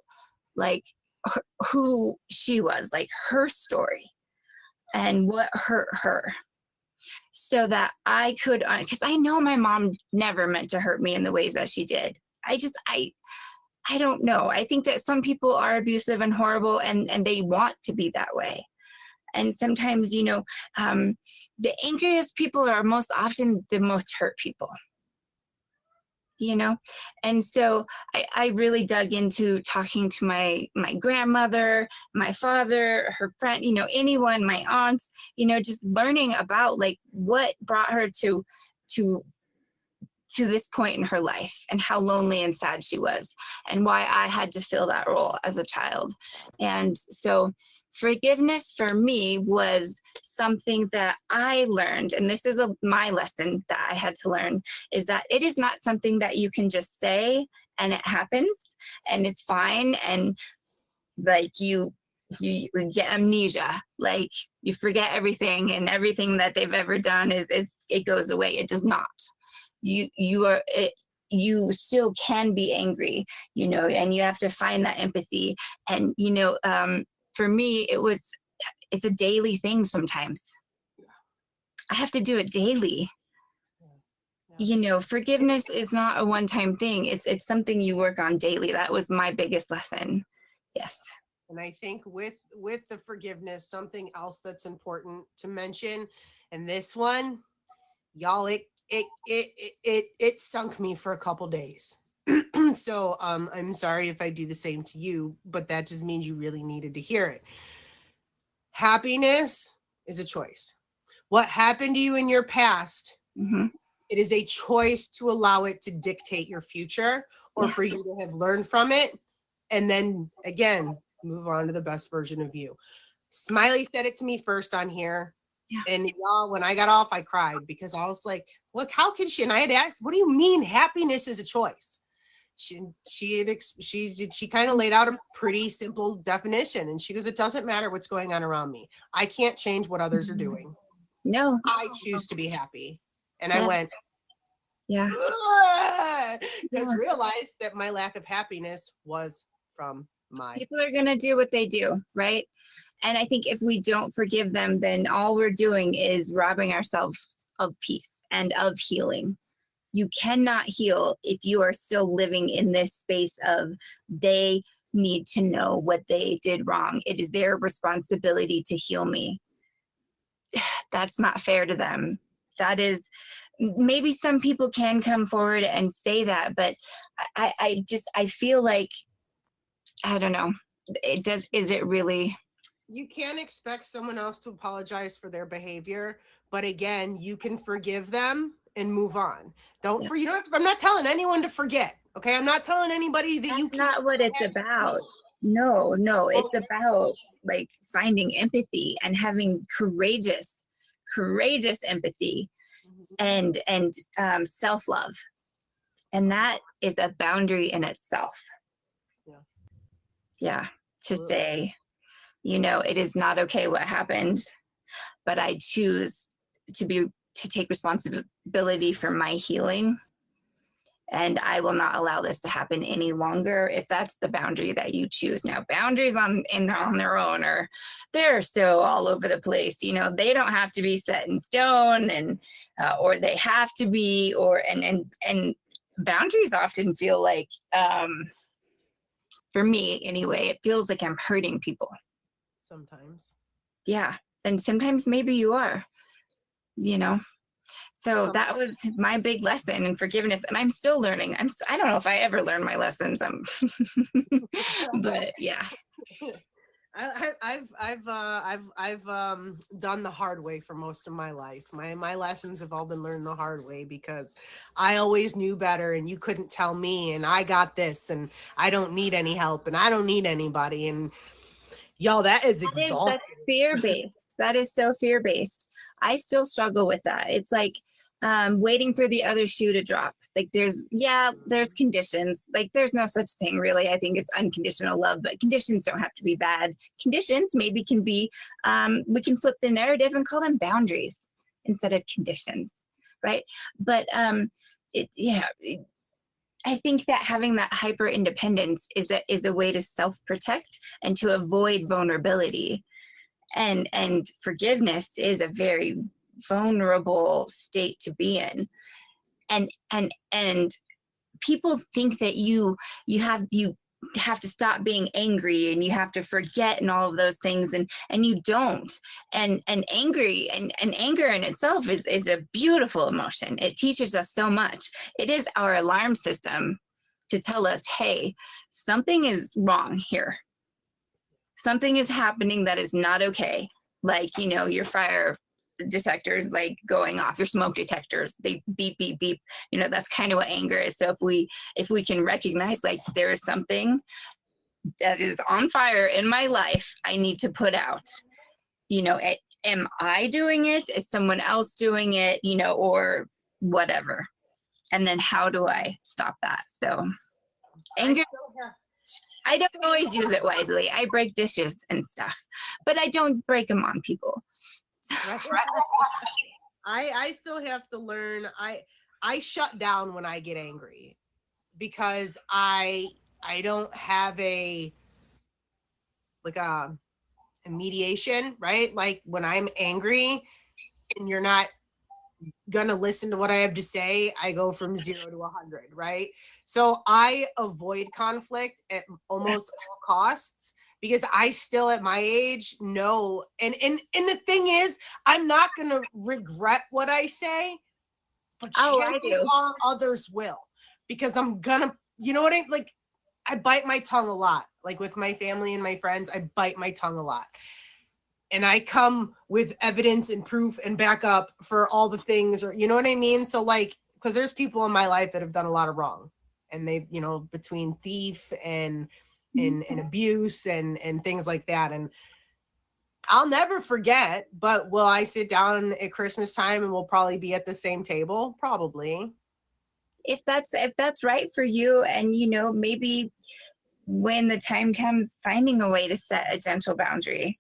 like who she was, like her story and what hurt her, so that I could, because I know my mom never meant to hurt me in the ways that she did. I don't know. I think that some people are abusive and horrible, and they want to be that way. And sometimes, the angriest people are most often the most hurt people, And so I really dug into talking to my grandmother, my father, her friend, anyone, my aunts, just learning about like what brought her to this point in her life, and how lonely and sad she was, and why I had to fill that role as a child. And so forgiveness for me was something that I learned, and this is my lesson that I had to learn, is that it is not something that you can just say and it happens and it's fine, and like you get amnesia, like you forget everything, and everything that they've ever done is it goes away. It does not. You still can be angry, and you have to find that empathy. And, for me, it's a daily thing sometimes. I have to do it daily. Forgiveness is not a one-time thing. It's something you work on daily. That was my biggest lesson. Yes. And I think with the forgiveness, something else that's important to mention, and this one, y'all, it sunk me for a couple days. So I'm sorry if I do the same to you, but that just means you really needed to hear it. Happiness is a choice. What happened to you in your past, it is a choice to allow it to dictate your future, or for you to have learned from it, and then again move on to the best version of you. Smiley said it to me first on here. Yeah. And y'all, when I got off, I cried, because I was like, look, how can she? And I had asked, what do you mean happiness is a choice? She kind of laid out a pretty simple definition, and she goes, it doesn't matter what's going on around me. I can't change what others are doing. No. I choose to be happy. And I went, because realized that my lack of happiness was from people are going to do what they do, right? And I think if we don't forgive them, then all we're doing is robbing ourselves of peace and of healing. You cannot heal if you are still living in this space of they need to know what they did wrong. It is their responsibility to heal me. That's not fair to them. That is, maybe some people can come forward and say that, but I feel like, I don't know. Is it really? You can't expect someone else to apologize for their behavior, but again, you can forgive them and move on. You don't have to, I'm not telling anyone to forget. Okay. I'm not telling anybody that That's not what it's about. No, it's about like finding empathy and having courageous empathy and self-love. And that is a boundary in itself. Yeah. To say, you know, it is not okay what happened, but I choose to take responsibility for my healing. And I will not allow this to happen any longer. If that's the boundary that you choose. Now, boundaries on their own they're so all over the place. You know, they don't have to be set in stone, and or they have to be, and boundaries often feel like, for me anyway, it feels like I'm hurting people. Sometimes. Yeah, and sometimes maybe you are. You know. So that was my big lesson in forgiveness, and I'm still learning. I don't know if I ever learn my lessons. But yeah. I've done the hard way for most of my life. My lessons have all been learned the hard way because I always knew better, and you couldn't tell me, and I got this, and I don't need any help, and I don't need anybody, and y'all, that is exhausting. That's fear-based. That is so fear-based. I still struggle with that. It's like waiting for the other shoe to drop. Like there's conditions. Like there's no such thing really. I think it's unconditional love, but conditions don't have to be bad. Conditions maybe can be, we can flip the narrative and call them boundaries instead of conditions, right? But I think that having that hyper independence is a way to self-protect and to avoid vulnerability. And forgiveness is a very vulnerable state to be in. And people think that you have to stop being angry and you have to forget and all of those things, and you don't. And anger in itself is a beautiful emotion. It teaches us so much. It is our alarm system to tell us, hey, something is wrong here. Something is happening that is not okay. Like, you know, your fire detectors like going off, your smoke detectors, they beep, beep, beep. You know, that's kind of what anger is. So if we can recognize like there is something that is on fire in my life, I need to put out, you know, am I doing it? Is someone else doing it? You know, or whatever. And then how do I stop that? So anger, I don't always use it wisely. I break dishes and stuff, but I don't break them on people. I still have to learn. I shut down when I get angry because I don't have a mediation, right? Like when I'm angry and you're not gonna listen to what I have to say, I go from 0 to 100, right? So I avoid conflict at almost all costs because I still at my age know, and the thing is, I'm not gonna regret what I say, but chances are others will, because I'm gonna, you know what I like. I bite my tongue a lot, like with my family and my friends. I bite my tongue a lot. And I come with evidence and proof and backup for all the things, or you know what I mean? So like, because there's people in my life that have done a lot of wrong, and they, you know, between thief and abuse and things like that. And I'll never forget, but will I sit down at Christmas time and we'll probably be at the same table? Probably. If that's right for you, and you know, maybe when the time comes, finding a way to set a gentle boundary.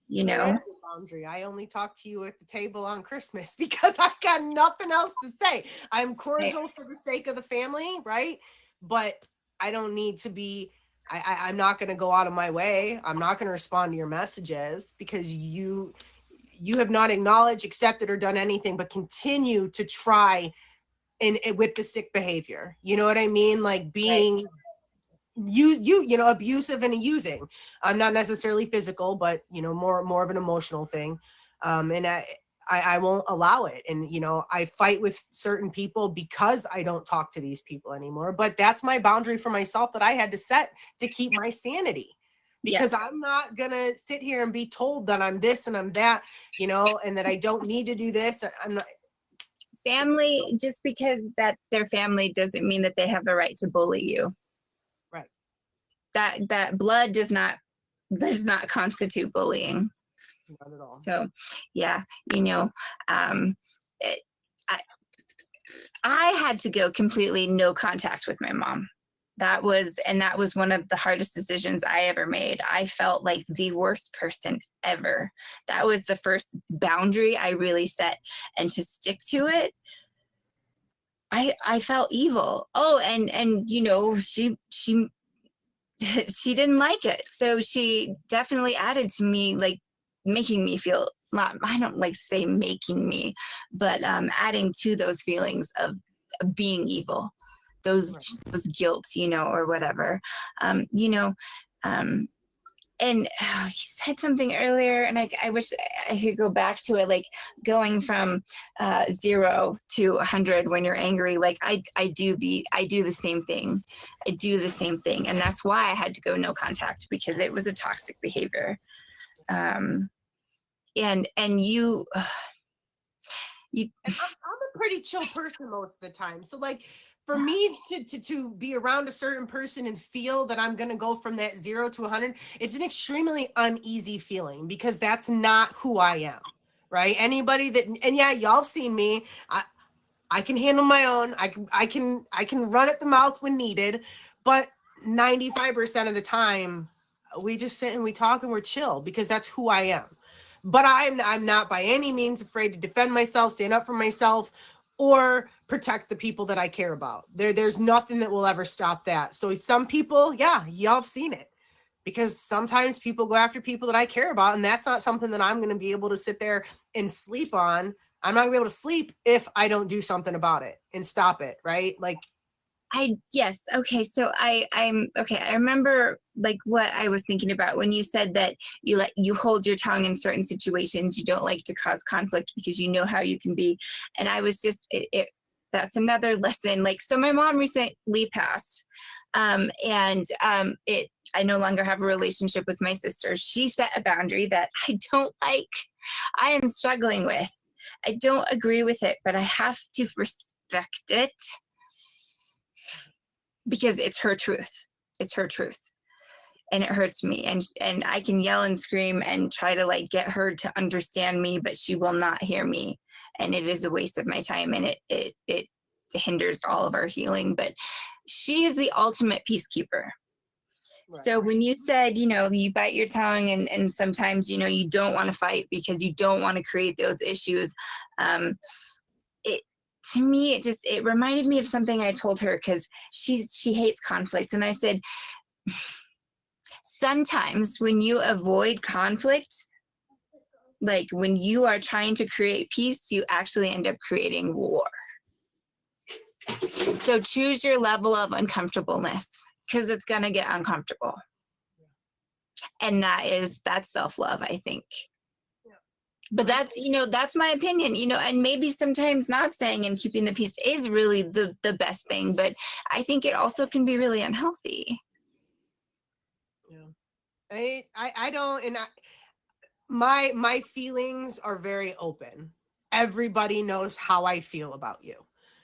You know, boundary. I only talk to you at the table on Christmas because I got nothing else to say. I'm cordial for the sake of the family, right? But I don't need to be. I'm not going to go out of my way. I'm not going to respond to your messages because you have not acknowledged, accepted, or done anything but continue to try and with the sick behavior. You know what I mean? Like being. Right. You know, abusive and using, not necessarily physical, but you know, more of an emotional thing. And I won't allow it. And you know, I fight with certain people because I don't talk to these people anymore. But that's my boundary for myself that I had to set to keep my sanity. Because I'm not gonna sit here and be told that I'm this and I'm that, you know, and that I don't need to do this. I'm not. family, just because that they're family doesn't mean that they have the right to bully you. Right. That blood does not constitute bullying. Not at all. So, yeah, you know, it, I had to go completely no contact with my mom. That was one of the hardest decisions I ever made. I felt like the worst person ever. That was the first boundary I really set, and to stick to it, I felt evil. Oh, and you know, she she didn't like it. So she definitely added to me, like making me feel, not, I don't like to say making me, but adding to those feelings of being evil, those guilt, you know, or whatever, you know, and you said something earlier, and I wish I could go back to it, like going from 0 to 100 when you're angry. Like I do the same thing. I do the same thing, and that's why I had to go no contact, because it was a toxic behavior. And you. I'm a pretty chill person most of the time. So like for me to be around a certain person and feel that I'm going to go from that 0 to 100, it's an extremely uneasy feeling, because that's not who I am, right? Anybody that, and yeah, y'all have seen me. I can handle my own. I can run at the mouth when needed, but 95% of the time we just sit and we talk and we're chill, because that's who I am. But I'm not by any means afraid to defend myself, stand up for myself, or protect the people that I care about. There's nothing that will ever stop that. So some people, yeah, y'all have seen it, because sometimes people go after people that I care about, and that's not something that I'm going to be able to sit there and sleep on. I'm not going to be able to sleep if I don't do something about it and stop it, right? Like, yes. Okay. So I'm okay. I remember like what I was thinking about when you said that you hold your tongue in certain situations. You don't like to cause conflict because you know how you can be. And I was just, that's another lesson. Like, so my mom recently passed, and I no longer have a relationship with my sister. She set a boundary that I don't like. I am struggling with. I don't agree with it, but I have to respect it, because it's her truth. It's her truth. And it hurts me. And I can yell and scream and try to like get her to understand me, but she will not hear me. And it is a waste of my time, and it hinders all of our healing. But she is the ultimate peacekeeper. Right. So when you said, you know, you bite your tongue, and sometimes, you know, you don't want to fight because you don't want to create those issues. To me, it reminded me of something I told her, because she hates conflict. And I said, sometimes when you avoid conflict, like when you are trying to create peace, you actually end up creating war. So choose your level of uncomfortableness, because it's going to get uncomfortable. And that's self-love, I think. But that's, you know, that's my opinion, you know, and maybe sometimes not saying and keeping the peace is really the best thing, but I think it also can be really unhealthy. Yeah. I don't, and my feelings are very open. Everybody knows how I feel about you.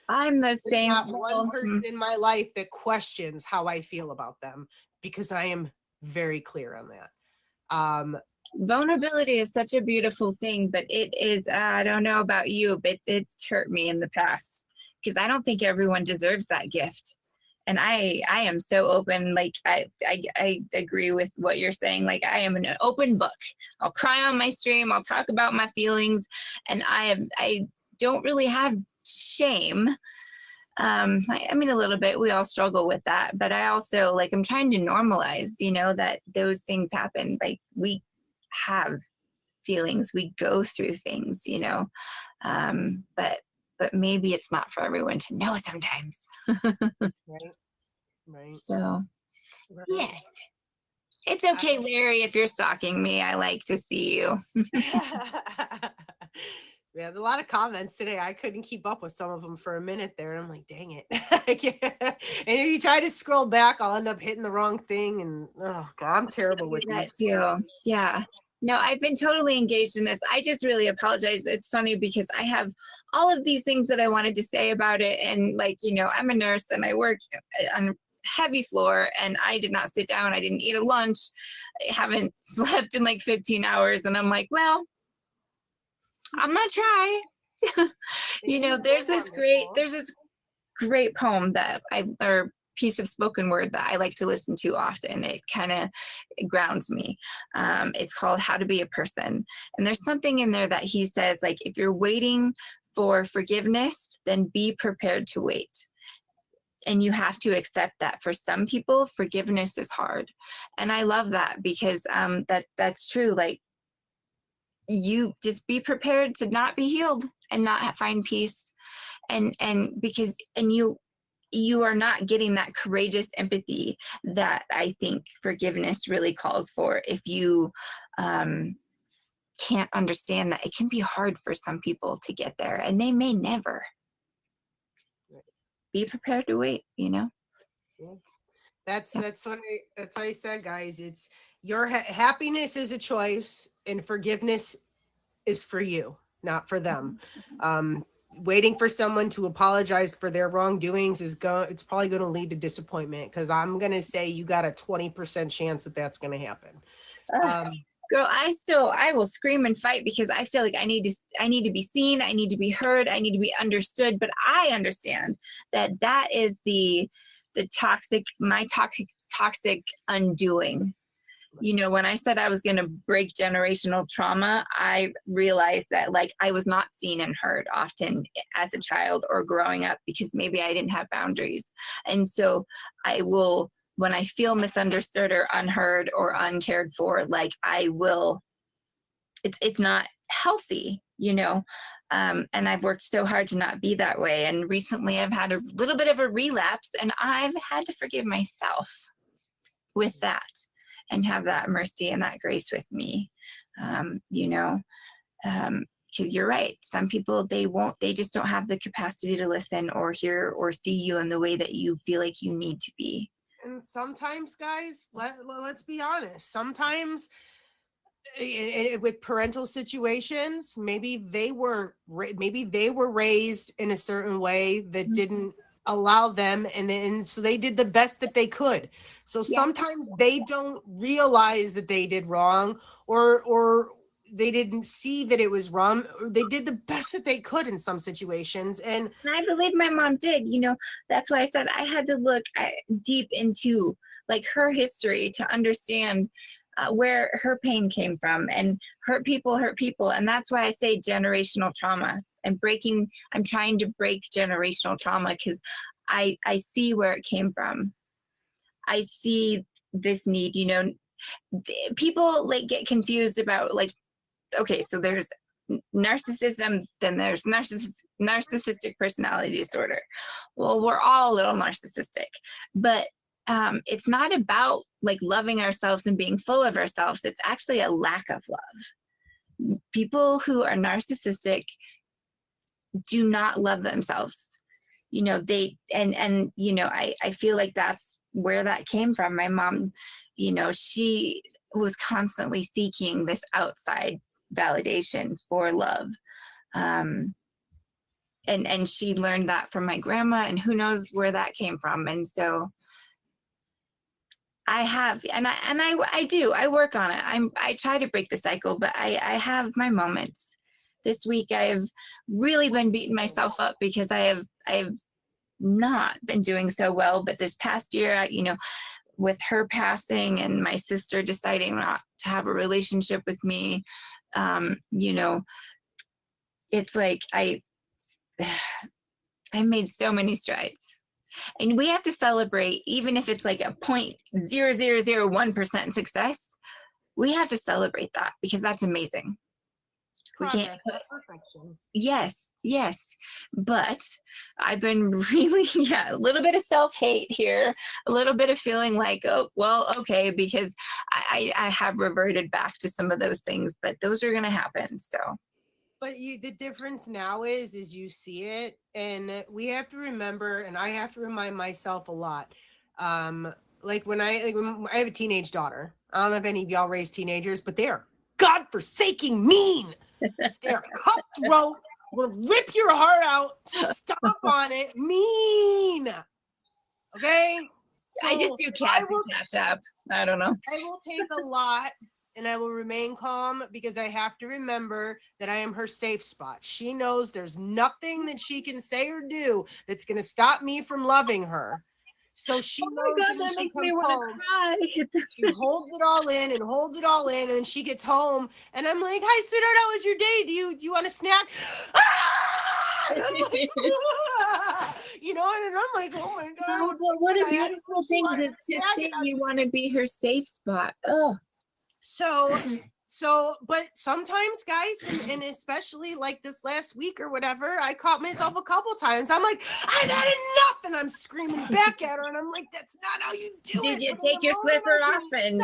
I'm the same. There's not one person in my life that questions how I feel about them, because I am very clear on that. Vulnerability is such a beautiful thing, but it is, I don't know about you, but it's hurt me in the past, because I don't think everyone deserves that gift. And I am so open. Like I agree with what you're saying. Like, I am an open book. I'll cry on my stream. I'll talk about my feelings, and I don't really have shame. I mean, a little bit, we all struggle with that, but I also, like, I'm trying to normalize, you know, that those things happen. Like, we have feelings, we go through things, you know, but maybe it's not for everyone to know sometimes. Right. So yes, it's okay, Larry, if you're stalking me. I like to see you. We had a lot of comments today. I couldn't keep up with some of them for a minute there, and I'm like, dang it. And if you try to scroll back, I'll end up hitting the wrong thing, and oh God, I'm terrible with that too. Yeah. No, I've been totally engaged in this. I just really apologize. It's funny because I have all of these things that I wanted to say about it. And like, you know, I'm a nurse and I work on a heavy floor, and I did not sit down. I didn't eat a lunch. I haven't slept in like 15 hours. And I'm like, well, I'm going to try. You know, there's this great poem that or piece of spoken word that I like to listen to often. It kind of grounds me. It's called How to Be a Person. And there's something in there that he says, like, if you're waiting for forgiveness, then be prepared to wait. And you have to accept that for some people, forgiveness is hard. And I love that because that's true. Like, you just be prepared to not be healed and not find peace. And because you are not getting that courageous empathy that I think forgiveness really calls for if you can't understand that it can be hard for some people to get there, and they may never. Be prepared to wait, you know? That's what I said, guys. It's your happiness is a choice, and forgiveness is for you, not for them. Waiting for someone to apologize for their wrongdoings it's probably going to lead to disappointment, because I'm going to say you got a 20% chance that that's going to happen. Girl, I will scream and fight because I feel like I need to be seen, I need to be heard, I need to be understood. But I understand that is the toxic undoing. You know, when I said I was going to break generational trauma, I realized that, like, I was not seen and heard often as a child or growing up because maybe I didn't have boundaries. And so I will, when I feel misunderstood or unheard or uncared for, like, I will, it's not healthy, you know? And I've worked so hard to not be that way. And recently I've had a little bit of a relapse, and I've had to forgive myself with that. And have that mercy and that grace with me, you know, because you're right. Some people, they just don't have the capacity to listen or hear or see you in the way that you feel like you need to be. And sometimes, guys, let's be honest. Sometimes with parental situations, maybe they were raised in a certain way that didn't allow them, and so they did the best that they could. So sometimes they don't realize that they did wrong, or they didn't see that it was wrong, or they did the best that they could in some situations. And I believe my mom did, you know. That's why I said I had to look deep into, like, her history to understand where her pain came from. And hurt people. And that's why I say generational trauma. I'm trying to break generational trauma because I see where it came from. I see this need, you know. People, like, get confused about, like, okay, so there's narcissism, then there's narcissistic personality disorder. Well, we're all a little narcissistic, but it's not about, like, loving ourselves and being full of ourselves. It's actually a lack of love. People who are narcissistic do not love themselves. You know, they, and you know, I feel like that's where that came from. My mom, you know, she was constantly seeking this outside validation for love. And she learned that from my grandma, and who knows where that came from. And so I have, and I work on it. I try to break the cycle, but I have my moments. This week I've really been beating myself up because I have not been doing so well. But this past year, you know, with her passing and my sister deciding not to have a relationship with me, you know, it's like I made so many strides. And we have to celebrate, even if it's like a 0.0001% success, we have to celebrate that because that's amazing. We can't put perfection. Yes. But I've been really, a little bit of self-hate here, a little bit of feeling like, oh, well, okay, because I have reverted back to some of those things, but those are going to happen. So. But the difference now is you see it, and we have to remember, and I have to remind myself a lot. When I have a teenage daughter. I don't know if any of y'all raise teenagers, but they are godforsaking mean. They're cutthroat, will rip your heart out, stomp on it, mean. Okay? So I just do cats and catch up. I don't know. I will take a lot and I will remain calm because I have to remember that I am her safe spot. She knows there's nothing that she can say or do that's going to stop me from loving her. So she knows God, that makes me want to cry. She holds it all in and holds it all in, and then she gets home, and I'm like, "Hi, sweetheart, how was your day? Do you want a snack?" And I'm like, you know, and I'm like, "Oh my God!" Oh, but what a beautiful thing to say. You want to be her safe spot. Oh, So, but sometimes, guys, and especially like this last week or whatever, I caught myself a couple times. I'm like, "I've had enough," and I'm screaming back at her, and I'm like, "That's not how you do it." Did you take your slipper off and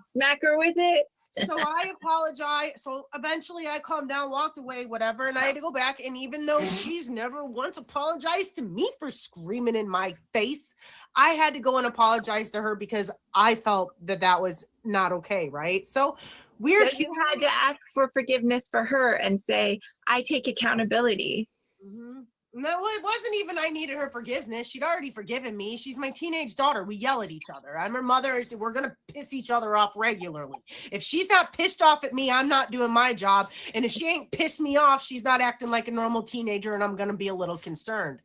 smack her with it? So I apologize. So eventually I calmed down, walked away, whatever, and I had to go back. And even though she's never once apologized to me for screaming in my face, I had to go and apologize to her because I felt that was not okay, right? So you had to ask for forgiveness for her and say, I take accountability. Mm-hmm. No, it wasn't even I needed her forgiveness. She'd already forgiven me. She's my teenage daughter. We yell at each other. I'm her mother. We're going to piss each other off regularly. If she's not pissed off at me, I'm not doing my job. And if she ain't pissed me off, she's not acting like a normal teenager, and I'm going to be a little concerned.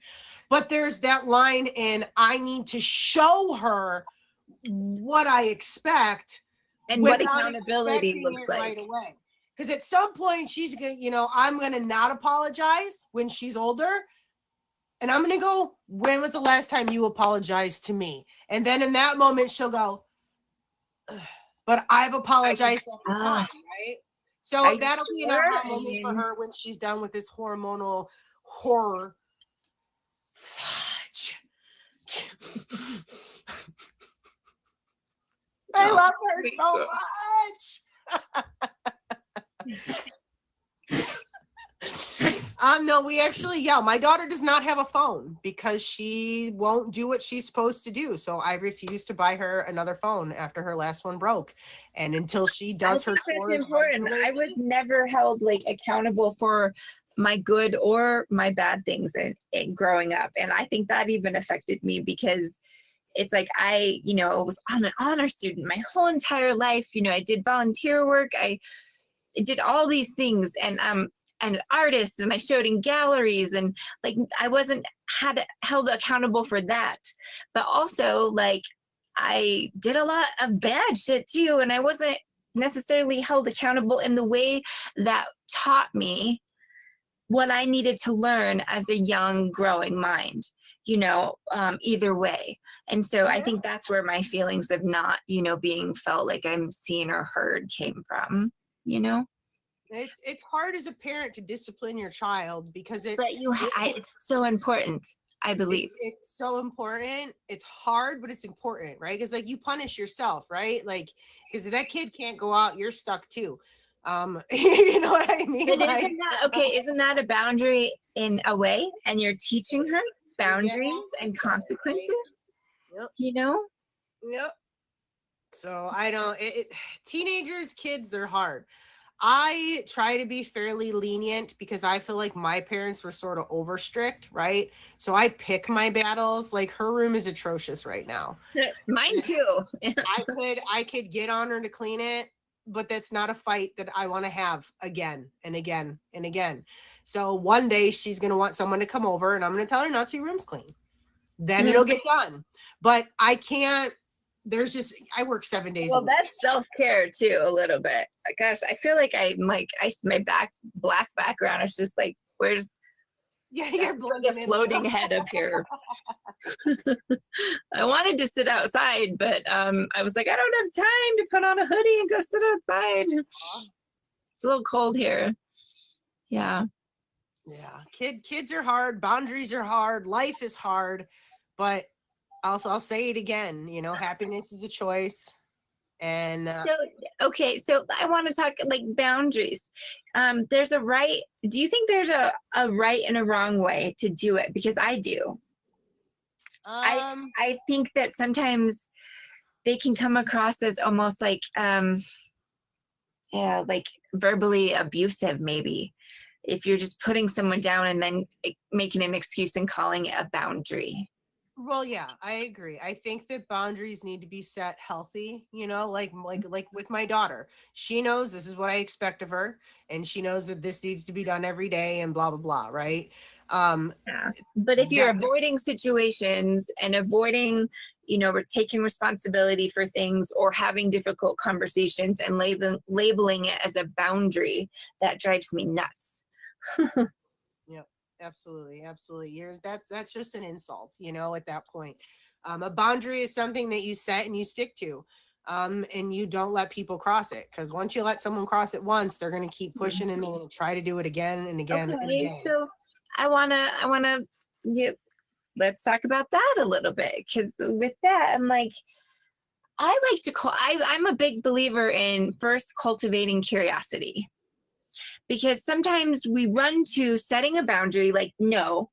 But there's that line in I need to show her what I expect. And what accountability looks like. Right away. Because at some point, she's going to, I'm going to not apologize when she's older. And I'm going to go, when was the last time you apologized to me? And then in that moment, she'll go, but I've apologized every time, right? So that'll be an aha moment for her when she's done with this hormonal horror. I love her so much. No, we actually, my daughter does not have a phone because she won't do what she's supposed to do. So I refuse to buy her another phone after her last one broke. And until she does her chores. That's important. I was never held accountable for my good or my bad things in growing up. And I think that even affected me because it's like I was an honor student my whole entire life. I did volunteer work. I did all these things and artists, and I showed in galleries, and I wasn't held accountable for that. But also I did a lot of bad shit too, and I wasn't necessarily held accountable in the way that taught me what I needed to learn as a young growing mind, either way. And so I think that's where my feelings of not, being felt like I'm seen or heard came from, It's hard as a parent to discipline your child because it's so important, I believe. It's so important. It's hard, but it's important, right? Because you punish yourself, right? Because if that kid can't go out, you're stuck too. You know what I mean? But isn't that a boundary in a way? And you're teaching her boundaries and consequences, Yep. Yep. So I don't, teenagers, kids, they're hard. I try to be fairly lenient because I feel like my parents were sort of over strict, right? So I pick my battles. Her room is atrocious right now. Mine too. I could get on her to clean it, but that's not a fight that I want to have again and again and again. So one day she's going to want someone to come over and I'm going to tell her not to, your room's clean. Then it'll get done. But I can't, I work 7 days a week. Well, that's self-care too, a little bit. Gosh, I feel like my black background is just where's you're a floating head up here. I wanted to sit outside, but I was like, I don't have time to put on a hoodie and go sit outside. It's a little cold here. Yeah. Kids are hard, boundaries are hard, life is hard, but also I'll say it again, happiness is a choice. And so I want to talk boundaries. There's a right. Do you think there's a right and a wrong way to do it? Because I do. I think that sometimes they can come across as almost Yeah, like verbally abusive, maybe. If you're just putting someone down and then making an excuse and calling it a boundary. Well, yeah, I agree. I think that boundaries need to be set healthy, like with my daughter. She knows this is what I expect of her, and she knows that this needs to be done every day and blah blah blah, right? Yeah. But if you're avoiding situations and avoiding, we're taking responsibility for things or having difficult conversations and labeling it as a boundary, that drives me nuts. Yeah, absolutely, absolutely. That's just an insult, at that point. A boundary is something that you set and you stick to, and you don't let people cross it, because once you let someone cross it once, they're going to keep pushing and they're going to try to do it again and again. Okay, and again. So I wanna let's talk about that a little bit, because with that, I'm like, I'm a big believer in first cultivating curiosity, because sometimes we run to setting a boundary like no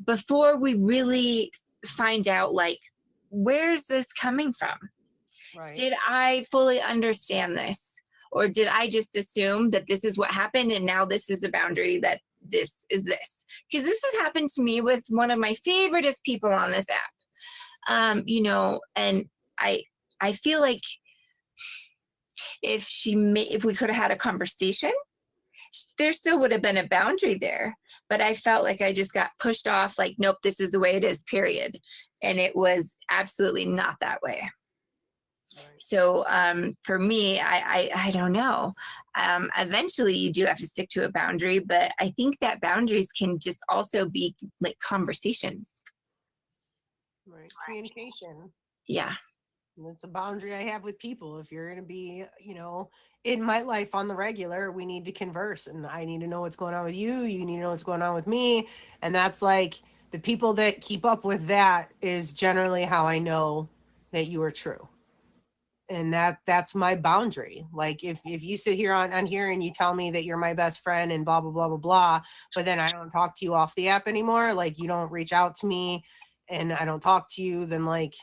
before we really find out, like, where's this coming from? Right. Did I fully understand this, or did I just assume that this is what happened and now this is the boundary, that this is this? Because this has happened to me with one of my favoriteest people on this app. And I feel like if we could have had a conversation, there still would have been a boundary there. But I felt like I just got pushed off, like, nope, this is the way it is, period. And it was absolutely not that way. Right. So for me, I don't know. Eventually, you do have to stick to a boundary, but I think that boundaries can just also be like conversations. Right. Communication. Yeah. It's a boundary I have with people. If you're going to be, in my life on the regular, we need to converse, and I need to know what's going on with you. You need to know what's going on with me. And that's like, the people that keep up with that is generally how I know that you are true. And that's my boundary. Like, if you sit here on here and you tell me that you're my best friend and blah, blah, blah, blah, blah, but then I don't talk to you off the app anymore, like, you don't reach out to me and I don't talk to you, then like,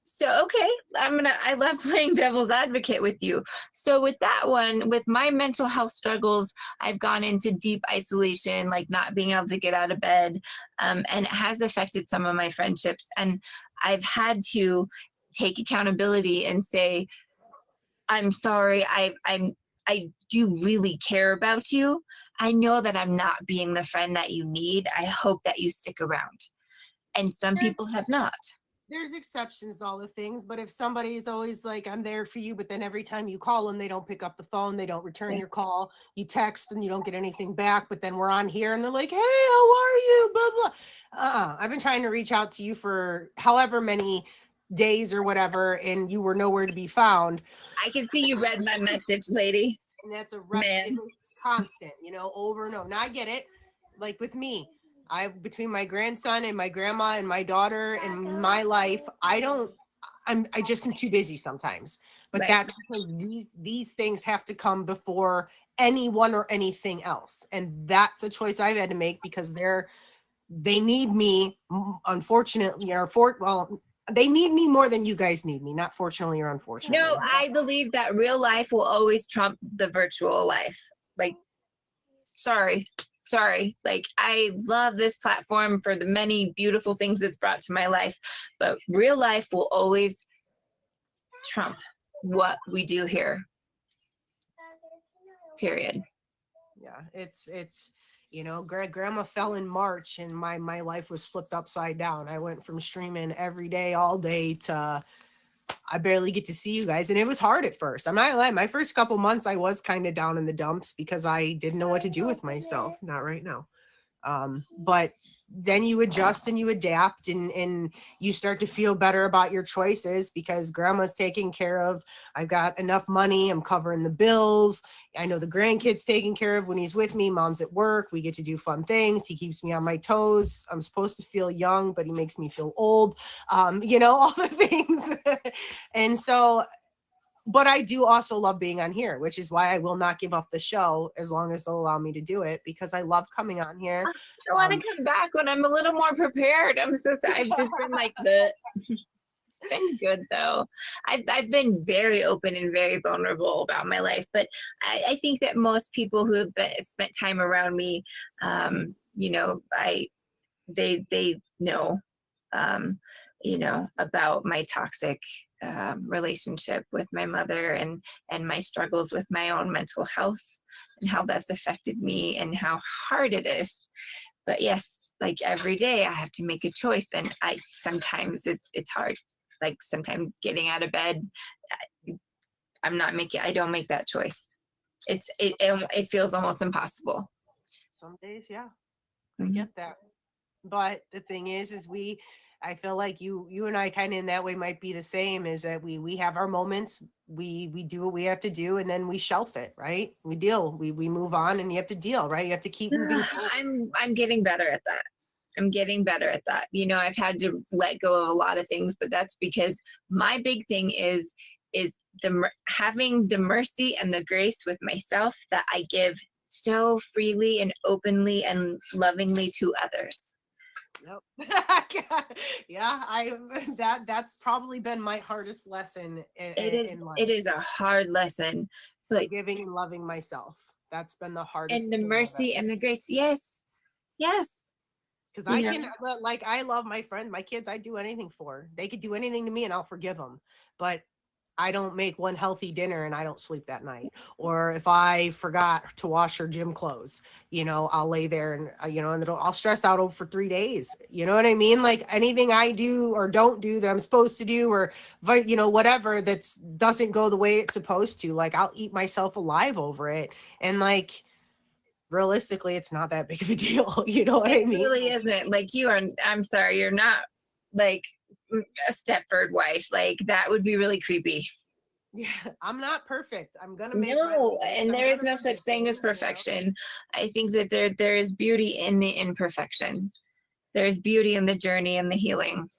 so, okay, I love playing devil's advocate with you. So with that one, with my mental health struggles, I've gone into deep isolation, like not being able to get out of bed. And it has affected some of my friendships. And I've had to take accountability and say, I'm sorry, I do really care about you. I know that I'm not being the friend that you need. I hope that you stick around. And some people have not. There's exceptions to all the things, but if somebody is always like, I'm there for you, but then every time you call them, they don't pick up the phone, they don't return your call, you text and you don't get anything back, but then we're on here and they're like, hey, how are you? Blah, blah. I've been trying to reach out to you for however many days or whatever, and you were nowhere to be found. I can see you read my message, lady. And that's a constant, over and over. Now I get it. Like with me, between my grandson and my grandma and my daughter and my life, I just am too busy sometimes. But right. That's because these things have to come before anyone or anything else. And that's a choice I've had to make, because they need me, unfortunately, they need me more than you guys need me, not fortunately or unfortunately. No, I believe that real life will always trump the virtual life. Like, sorry. Like, I love this platform for the many beautiful things it's brought to my life, but real life will always trump what we do here. Period. Yeah, it's grandma fell in March and my life was flipped upside down. I went from streaming every day, all day, to I barely get to see you guys. And it was hard at first. I'm not gonna lie, my first couple months I was kind of down in the dumps because I didn't know what to do with myself. Not right now. But then you adjust and you adapt and you start to feel better about your choices, because grandma's taken care of. I've got enough money. I'm covering the bills. I know the grandkids taken care of when he's with me. Mom's at work. We get to do fun things. He keeps me on my toes. I'm supposed to feel young, but he makes me feel old. All the things. And so, but I do also love being on here, which is why I will not give up the show as long as they'll allow me to do it, because I love coming on here. I want to come back when I'm a little more prepared. I'm so sorry. I've just been like the. It's been good though. I've been very open and very vulnerable about my life, but I think that most people who have spent time around me, you know, they know, you know, about my toxic relationship with my mother and my struggles with my own mental health and how that's affected me and how hard it is. But yes, like every day I have to make a choice, and sometimes it's hard. Like sometimes getting out of bed, I don't make that choice. It feels almost impossible. Some days, yeah, I get that. But the thing is I feel like you and I kind of in that way might be the same, is that we have our moments, we do what we have to do, and then we shelf it, right? We deal, we move on, and you have to deal, right? You have to keep moving. I'm getting better at that. I'm getting better at that. You know, I've had to let go of a lot of things, but that's because my big thing is having the mercy and the grace with myself that I give so freely and openly and lovingly to others. Yep. Yeah, that's probably been my hardest lesson in life. It is a hard lesson, but giving and loving myself. That's been the hardest. And the mercy and the grace. Yes. Because I love my friend, my kids, I'd do anything for. They could do anything to me and I'll forgive them. But I don't make one healthy dinner and I don't sleep that night. Or if I forgot to wash her gym clothes, you know, I'll lay there and, you know, and I'll stress out over 3 days. You know what I mean? Like anything I do or don't do that I'm supposed to do, or, you know, whatever doesn't go the way it's supposed to, like I'll eat myself alive over it. And like, realistically, it's not that big of a deal. You know what I mean? It really isn't. Like I'm sorry, you're not like a Stepford wife. Like that would be really creepy. Yeah, I'm not perfect. I'm gonna make and there is no such thing as perfection. I think that there is beauty in the imperfection. There's beauty in the journey and the healing.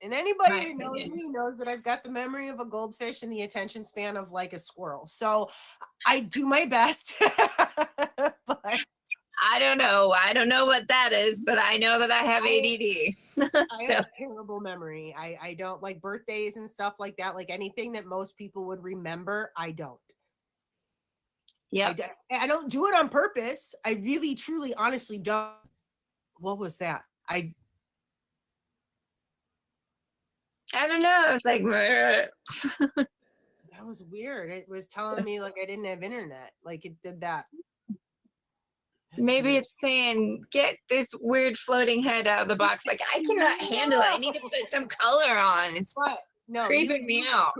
And anybody who knows me knows that I've got the memory of a goldfish and the attention span of like a squirrel. So I do my best. But I don't know what that is, but I know that I have ADD. I have a terrible memory. I don't like birthdays and stuff like that. Like anything that most people would remember, I don't. Yeah. I don't do it on purpose. I really, truly, honestly don't. What was that? I don't know. It's like that was weird. It was telling me like I didn't have internet. Like it did that. Maybe it's saying, get this weird floating head out of the box. Like I cannot handle it. I need to put some color on. It's creeping me out.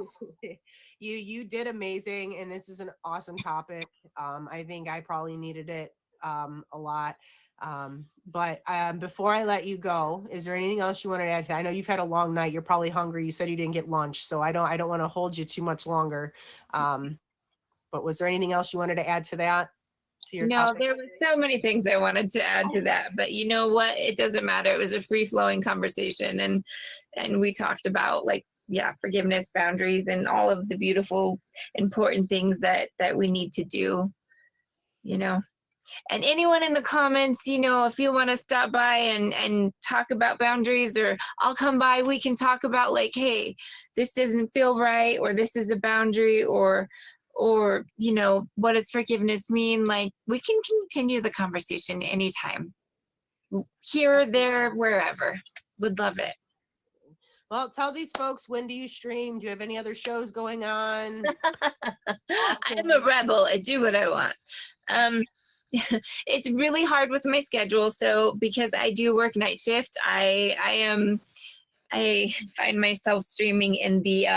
You did amazing, and this is an awesome topic. I think I probably needed it a lot. But before I let you go, is there anything else you wanted to add? I know you've had a long night. You're probably hungry. You said you didn't get lunch, so I don't want to hold you too much longer. But was there anything else you wanted to add to that? Topic? There was so many things I wanted to add to that, but you know what? It doesn't matter. It was a free-flowing conversation, and we talked about forgiveness, boundaries, and all of the beautiful, important things that we need to do. You know. And anyone in the comments, you know, if you want to stop by and talk about boundaries, or I'll come by, we can talk about like, hey, this doesn't feel right, or this is a boundary, or you know, what does forgiveness mean? Like we can continue the conversation anytime, here, there, wherever. Would love it. Well, tell these folks, when do you stream? Do you have any other shows going on? I'm a rebel. I do what I want. It's really hard with my schedule. So because I do work night shift, I find myself streaming in the,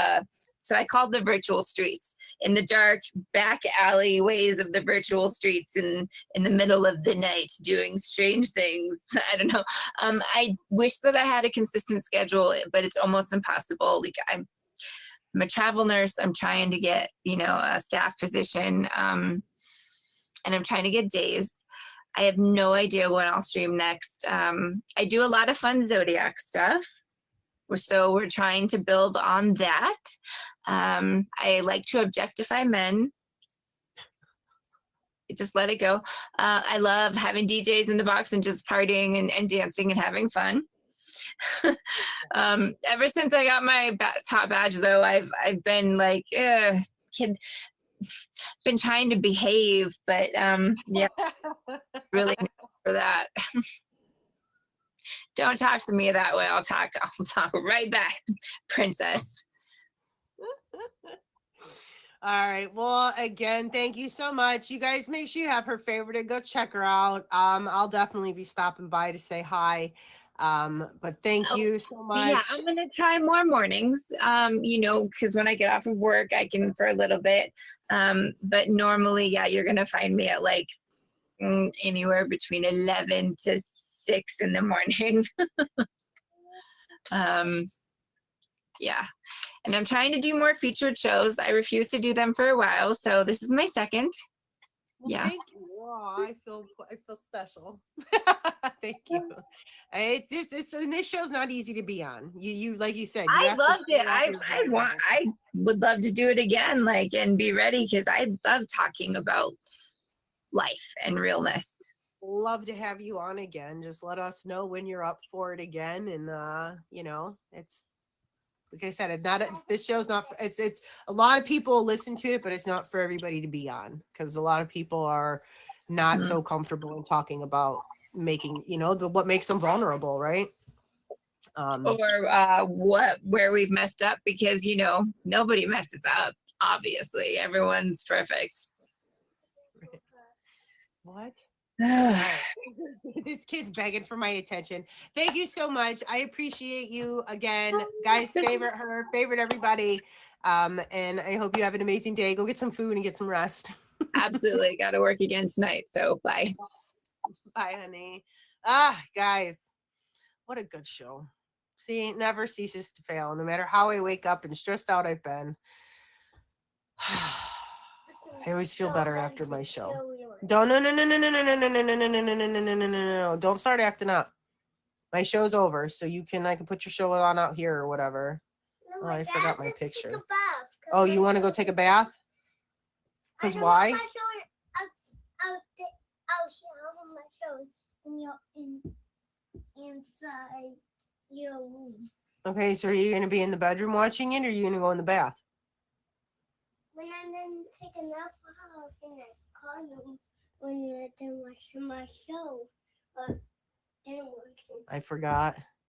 so I call the virtual streets, in the dark back alleyways of the virtual streets in the middle of the night, doing strange things. I don't know. I wish that I had a consistent schedule, but it's almost impossible. Like I'm a travel nurse. I'm trying to get, you know, a staff position, and I'm trying to get days. I have no idea when I'll stream next. I do a lot of fun Zodiac stuff. So we're trying to build on that. I like to objectify men. Just let it go. I love having DJs in the box and just partying and dancing and having fun. Ever since I got my top badge, though, I've been like, kid, been trying to behave, but yeah, really for that. Don't talk to me that way. I'll talk right back, princess. All right. Well, again, thank you so much. You guys make sure you have her favorite and go check her out. I'll definitely be stopping by to say hi. But thank you so much. Yeah, I'm gonna try more mornings. You know, because when I get off of work, I can for a little bit. But normally, yeah, you're gonna find me at like anywhere between 11 to 6 in the morning. Yeah. And I'm trying to do more featured shows. I refused to do them for a while, so this is my second. Well, yeah. Thank you. Oh, I feel special. Thank you. This show's not easy to be on. You like you said. You I loved it. I would love to do it again, like, and be ready, because I love talking about life and realness. Love to have you on again. Just let us know when you're up for it again, and you know, it's like I said, this show's not. It's a lot of people listen to it, but it's not for everybody to be on, because a lot of people are not so comfortable in talking about making, you know, what makes them vulnerable, right? Or where we've messed up, because, you know, nobody messes up. Obviously, everyone's perfect. What? This kid's begging for my attention. Thank you so much. I appreciate you again, guys. Favorite her, favorite everybody. And I hope you have an amazing day. Go get some food and get some rest. Absolutely. Got to work again tonight. So bye. Bye, honey. Guys, what a good show. See, it never ceases to fail. No matter how I wake up and stressed out I've been, I always feel better after my show. Don't no. Don't start acting up. My show's over, so I can put your show on out here or whatever. Oh, I forgot my picture. Oh, you want to go take a bath? Because why? Inside your room. Okay, so are you going to be in the bedroom watching it, or are you going to go in the bath? When I'm done taking a nap, I'll call you when you're done watching my show. I forgot.